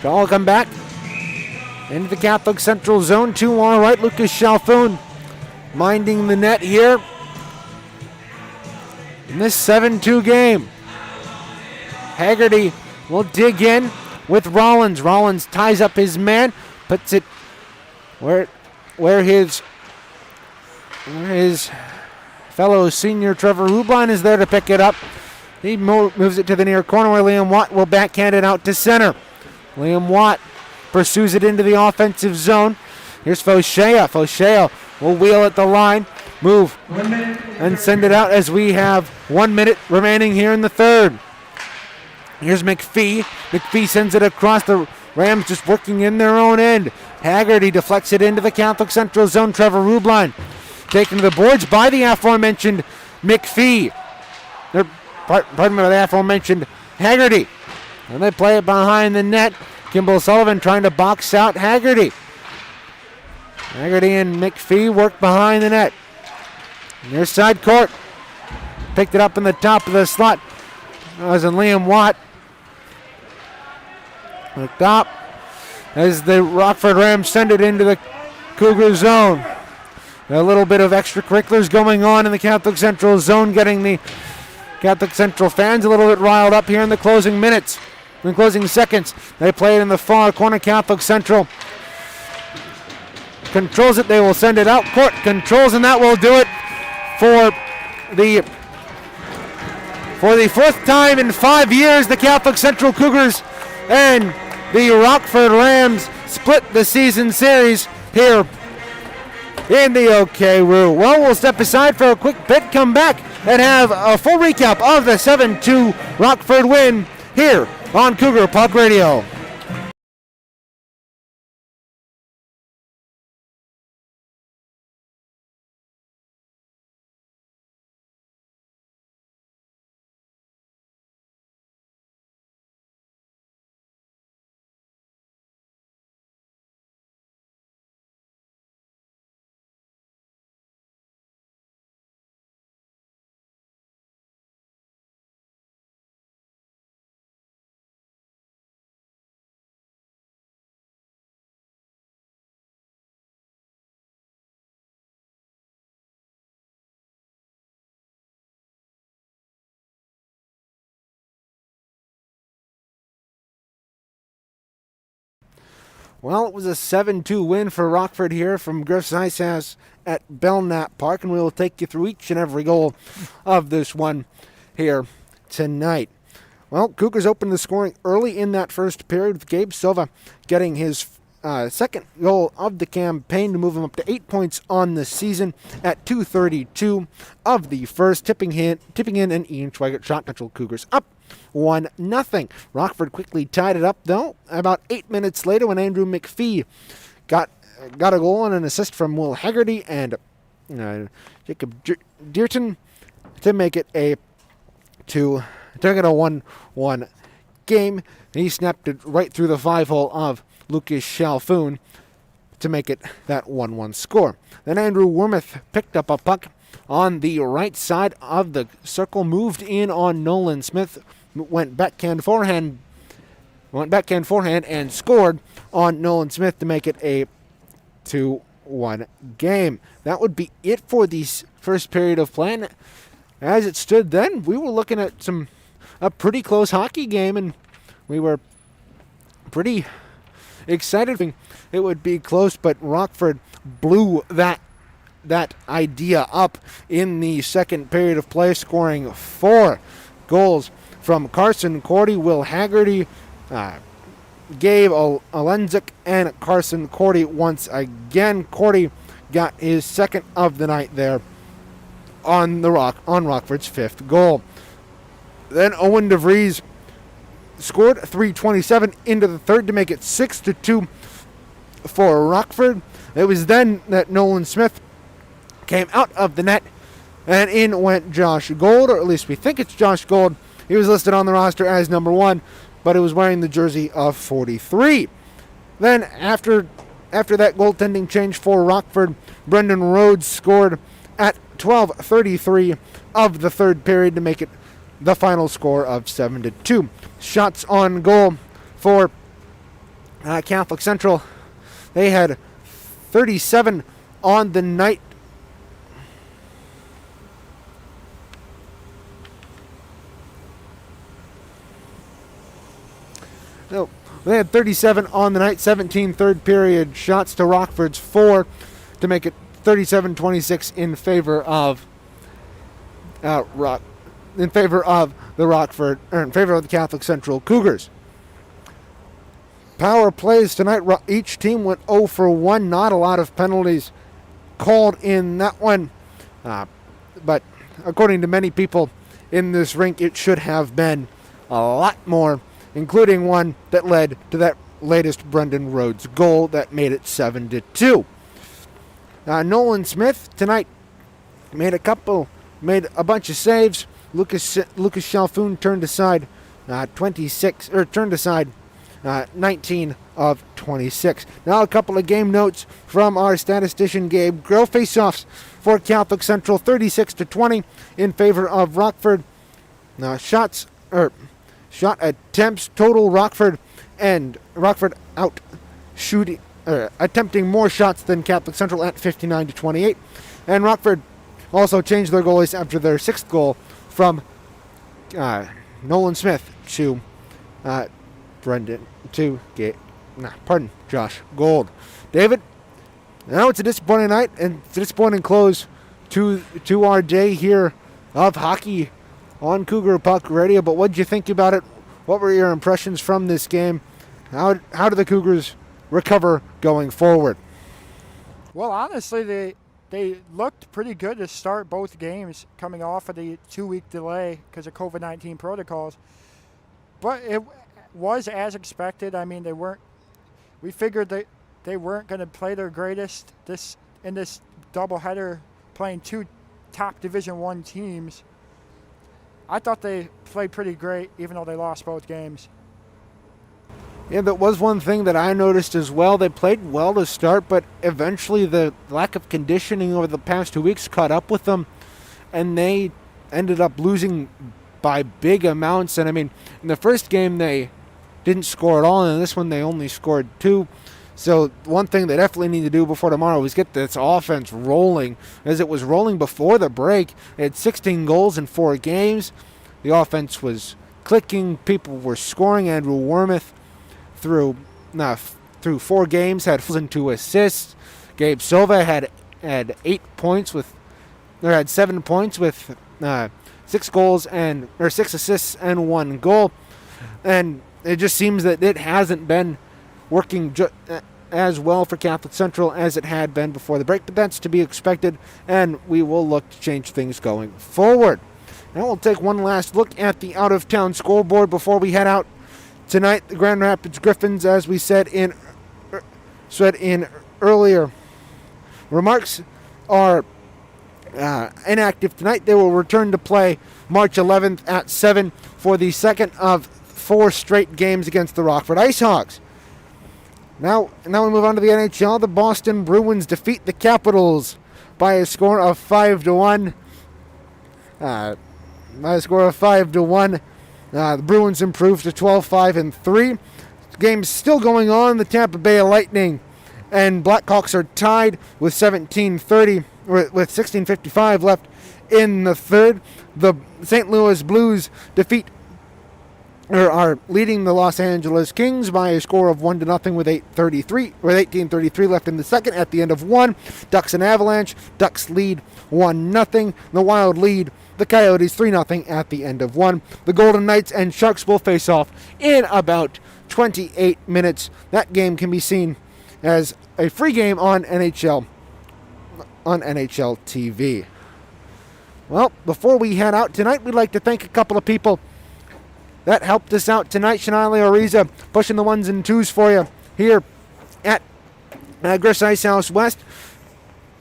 I'll come back into the Catholic Central zone 2 all right. Lucas Chalfoun minding the net here in this 7-2 game. Haggerty will dig in with Rollins. Rollins ties up his man, puts it where his fellow senior Trevor Rubline is there to pick it up. He moves it to the near corner where Liam Watt will backhand it out to center. Liam Watt pursues it into the offensive zone. Here's Fauchea. Fauchea will wheel at the line, move, and send it out as we have 1 minute remaining here in the third. Here's Mcphee. Mcphee sends it across. The Rams just working in their own end. Haggerty deflects it into the Catholic Central zone. Trevor Rubline taken to the boards by the aforementioned Mcphee. Pardon me, the aforementioned Haggerty. And they play it behind the net. Kimball Sullivan trying to box out Haggerty. Haggerty and Mcphee work behind the net. Near side court. Picked it up in the top of the slot. That was in Liam Watt. The top as the Rockford Rams send it into the Cougar zone. A little bit of extracurriculars going on in the Catholic Central zone, getting the Catholic Central fans a little bit riled up here in the closing minutes. In the closing seconds, they play it in the far corner. Catholic Central controls it. They will send it out. Court controls, and that will do it for the fourth time in 5 years. The Catholic Central Cougars and the Rockford Rams split the season series here in the OK-Roo. Well, we'll step aside for a quick bit, come back, and have a full recap of the 7-2 Rockford win here on Cougar Puck Radio. Well, it was a 7-2 win for Rockford here from Griff's IceHouse at Belknap Park, and we will take you through each and every goal of this one here tonight. Well, Cougars opened the scoring early in that first period with Gabe Silva getting his second goal of the campaign to move him up to 8 points on the season at 2:32 of the first, tipping in an Ian Schweigert shot. Central Cougars up 1-0. Rockford quickly tied it up, though, about 8 minutes later when Andrew Mcphee got a goal and an assist from Will Haggerty and Jacob Dearton to make it a 1-1 game. He snapped it right through the 5-hole of Lucas Chalfoun to make it that 1-1 score. Then Andrew Wormuth picked up a puck on the right side of the circle, moved in on Nolan Smith, went backhand forehand and scored on Nolan Smith to make it a 2-1 game. That would be it for the first period of play. And as it stood then, we were looking at a pretty close hockey game, and we were pretty excited. It would be close, but Rockford blew that idea up in the second period of play, scoring 4 goals from Carson Cordy, Will Haggerty, Gabe Alenzik, and Carson Cordy once again. Cordy got his second of the night there on Rockford's 5th goal. Then Owen DeVries scored 3:27 into the third to make it 6-2 for Rockford. It was then that Nolan Smith came out of the net, and in went Josh Gold, or at least we think it's Josh Gold. He was listed on the roster as number 1, but he was wearing the jersey of 43. Then after that goaltending change for Rockford, Brendan Rhodes scored at 12:33 of the third period to make it the final score of 7-2. Shots on goal for Catholic Central. They had 37 on the night. No, they had 37 on the night, 17 third period shots to Rockford's 4 to make it 37-26 in favor of the Catholic Central Cougars. Power plays tonight. Each team went 0 for 1. Not a lot of penalties called in that one, but according to many people in this rink, it should have been a lot more, including one that led to that latest Brendan Rhodes goal that made it 7-2. Nolan Smith tonight made a bunch of saves. Lucas Chalfoun turned aside 19 of 26. Now a couple of game notes from our statistician Gabe Griff. Face-offs for Catholic Central 36-20 in favor of Rockford. Now shot attempts total Rockford out shooting attempting more shots than Catholic Central at 59-28, and Rockford also changed their goalies after their 6th goal from Nolan Smith to Josh Gold. David, now it's a disappointing night and it's a disappointing close to our day here of hockey on Cougar Puck Radio, but what did you think about it? What were your impressions from this game? How do the Cougars recover going forward? Well, honestly, they looked pretty good to start both games coming off of the 2-week delay because of COVID-19 protocols. But it was as expected. I mean, we figured that they weren't going to play their greatest in this doubleheader, playing 2 top Division I teams. I thought they played pretty great, even though they lost both games. Yeah, that was one thing that I noticed as well. They played well to start, but eventually the lack of conditioning over the past 2 weeks caught up with them, and they ended up losing by big amounts. And I mean, in the first game they didn't score at all, and in this one they only scored 2. So one thing they definitely need to do before tomorrow is get this offense rolling, as it was rolling before the break. They had 16 goals in 4 games. The offense was clicking. People were scoring. Andrew Wormuth through 4 games had 2 assists. Gabe Silva had 7 points with 6 goals and 6 assists and 1 goal. And it just seems that it hasn't been working as well for Catholic Central as it had been before the break, but that's to be expected, and we will look to change things going forward. Now we'll take one last look at the out-of-town scoreboard before we head out tonight. The Grand Rapids Griffins, as we said in earlier remarks, are inactive tonight. They will return to play March 11th at 7 for the second of 4 straight games against the Rockford IceHouse. Now we move on to the NHL. The Boston Bruins defeat the Capitals by a score of 5-1. The Bruins improved to 12-5-3. Game's still going on. The Tampa Bay Lightning and Blackhawks are tied with 17:30, with 16:55 left in the third. The St. Louis Blues defeat are leading the Los Angeles Kings by a score of 1-0 with 18:33 left in the second. At the end of one, Ducks and Avalanche. Ducks lead 1-0. The Wild lead the Coyotes 3-0 at the end of one. The Golden Knights and Sharks will face off in about 28 minutes. That game can be seen as a free game on NHL TV. Well, before we head out tonight, we'd like to thank a couple of people that helped us out tonight. Shanaile Ariza pushing the ones and twos for you here at Griff's IceHouse West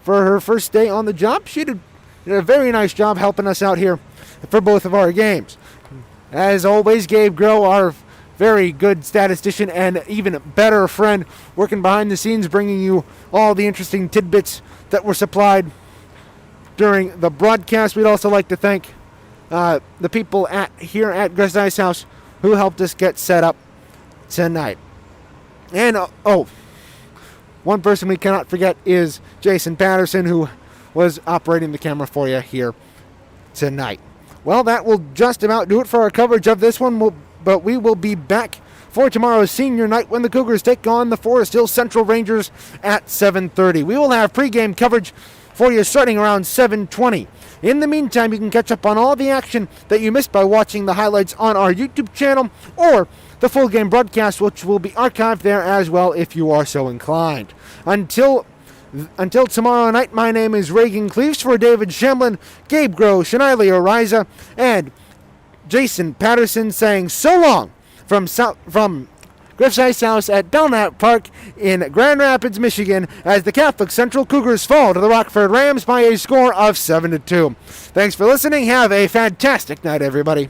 for her first day on the job. She did a very nice job helping us out here for both of our games. As always, Gabe Groh, our very good statistician and even better friend, working behind the scenes, bringing you all the interesting tidbits that were supplied during the broadcast. We'd also like to thank the people here at Griff's IceHouse who helped us get set up tonight. And, one person we cannot forget is Jason Patterson, who was operating the camera for you here tonight. Well, that will just about do it for our coverage of this one, but we will be back for tomorrow's senior night when the Cougars take on the Forest Hill Central Rangers at 7:30. We will have pregame coverage for you starting around 7:20. In the meantime, you can catch up on all the action that you missed by watching the highlights on our YouTube channel or the full game broadcast, which will be archived there as well if you are so inclined. Until tomorrow night, my name is Reagan Cleaves for David Shemlin, Gabe Groh, Shanaile Ariza, and Jason Patterson saying so long from Griff's IceHouse at Belknap Park in Grand Rapids, Michigan, as the Catholic Central Cougars fall to the Rockford Rams by a score of 7-2. Thanks for listening. Have a fantastic night, everybody.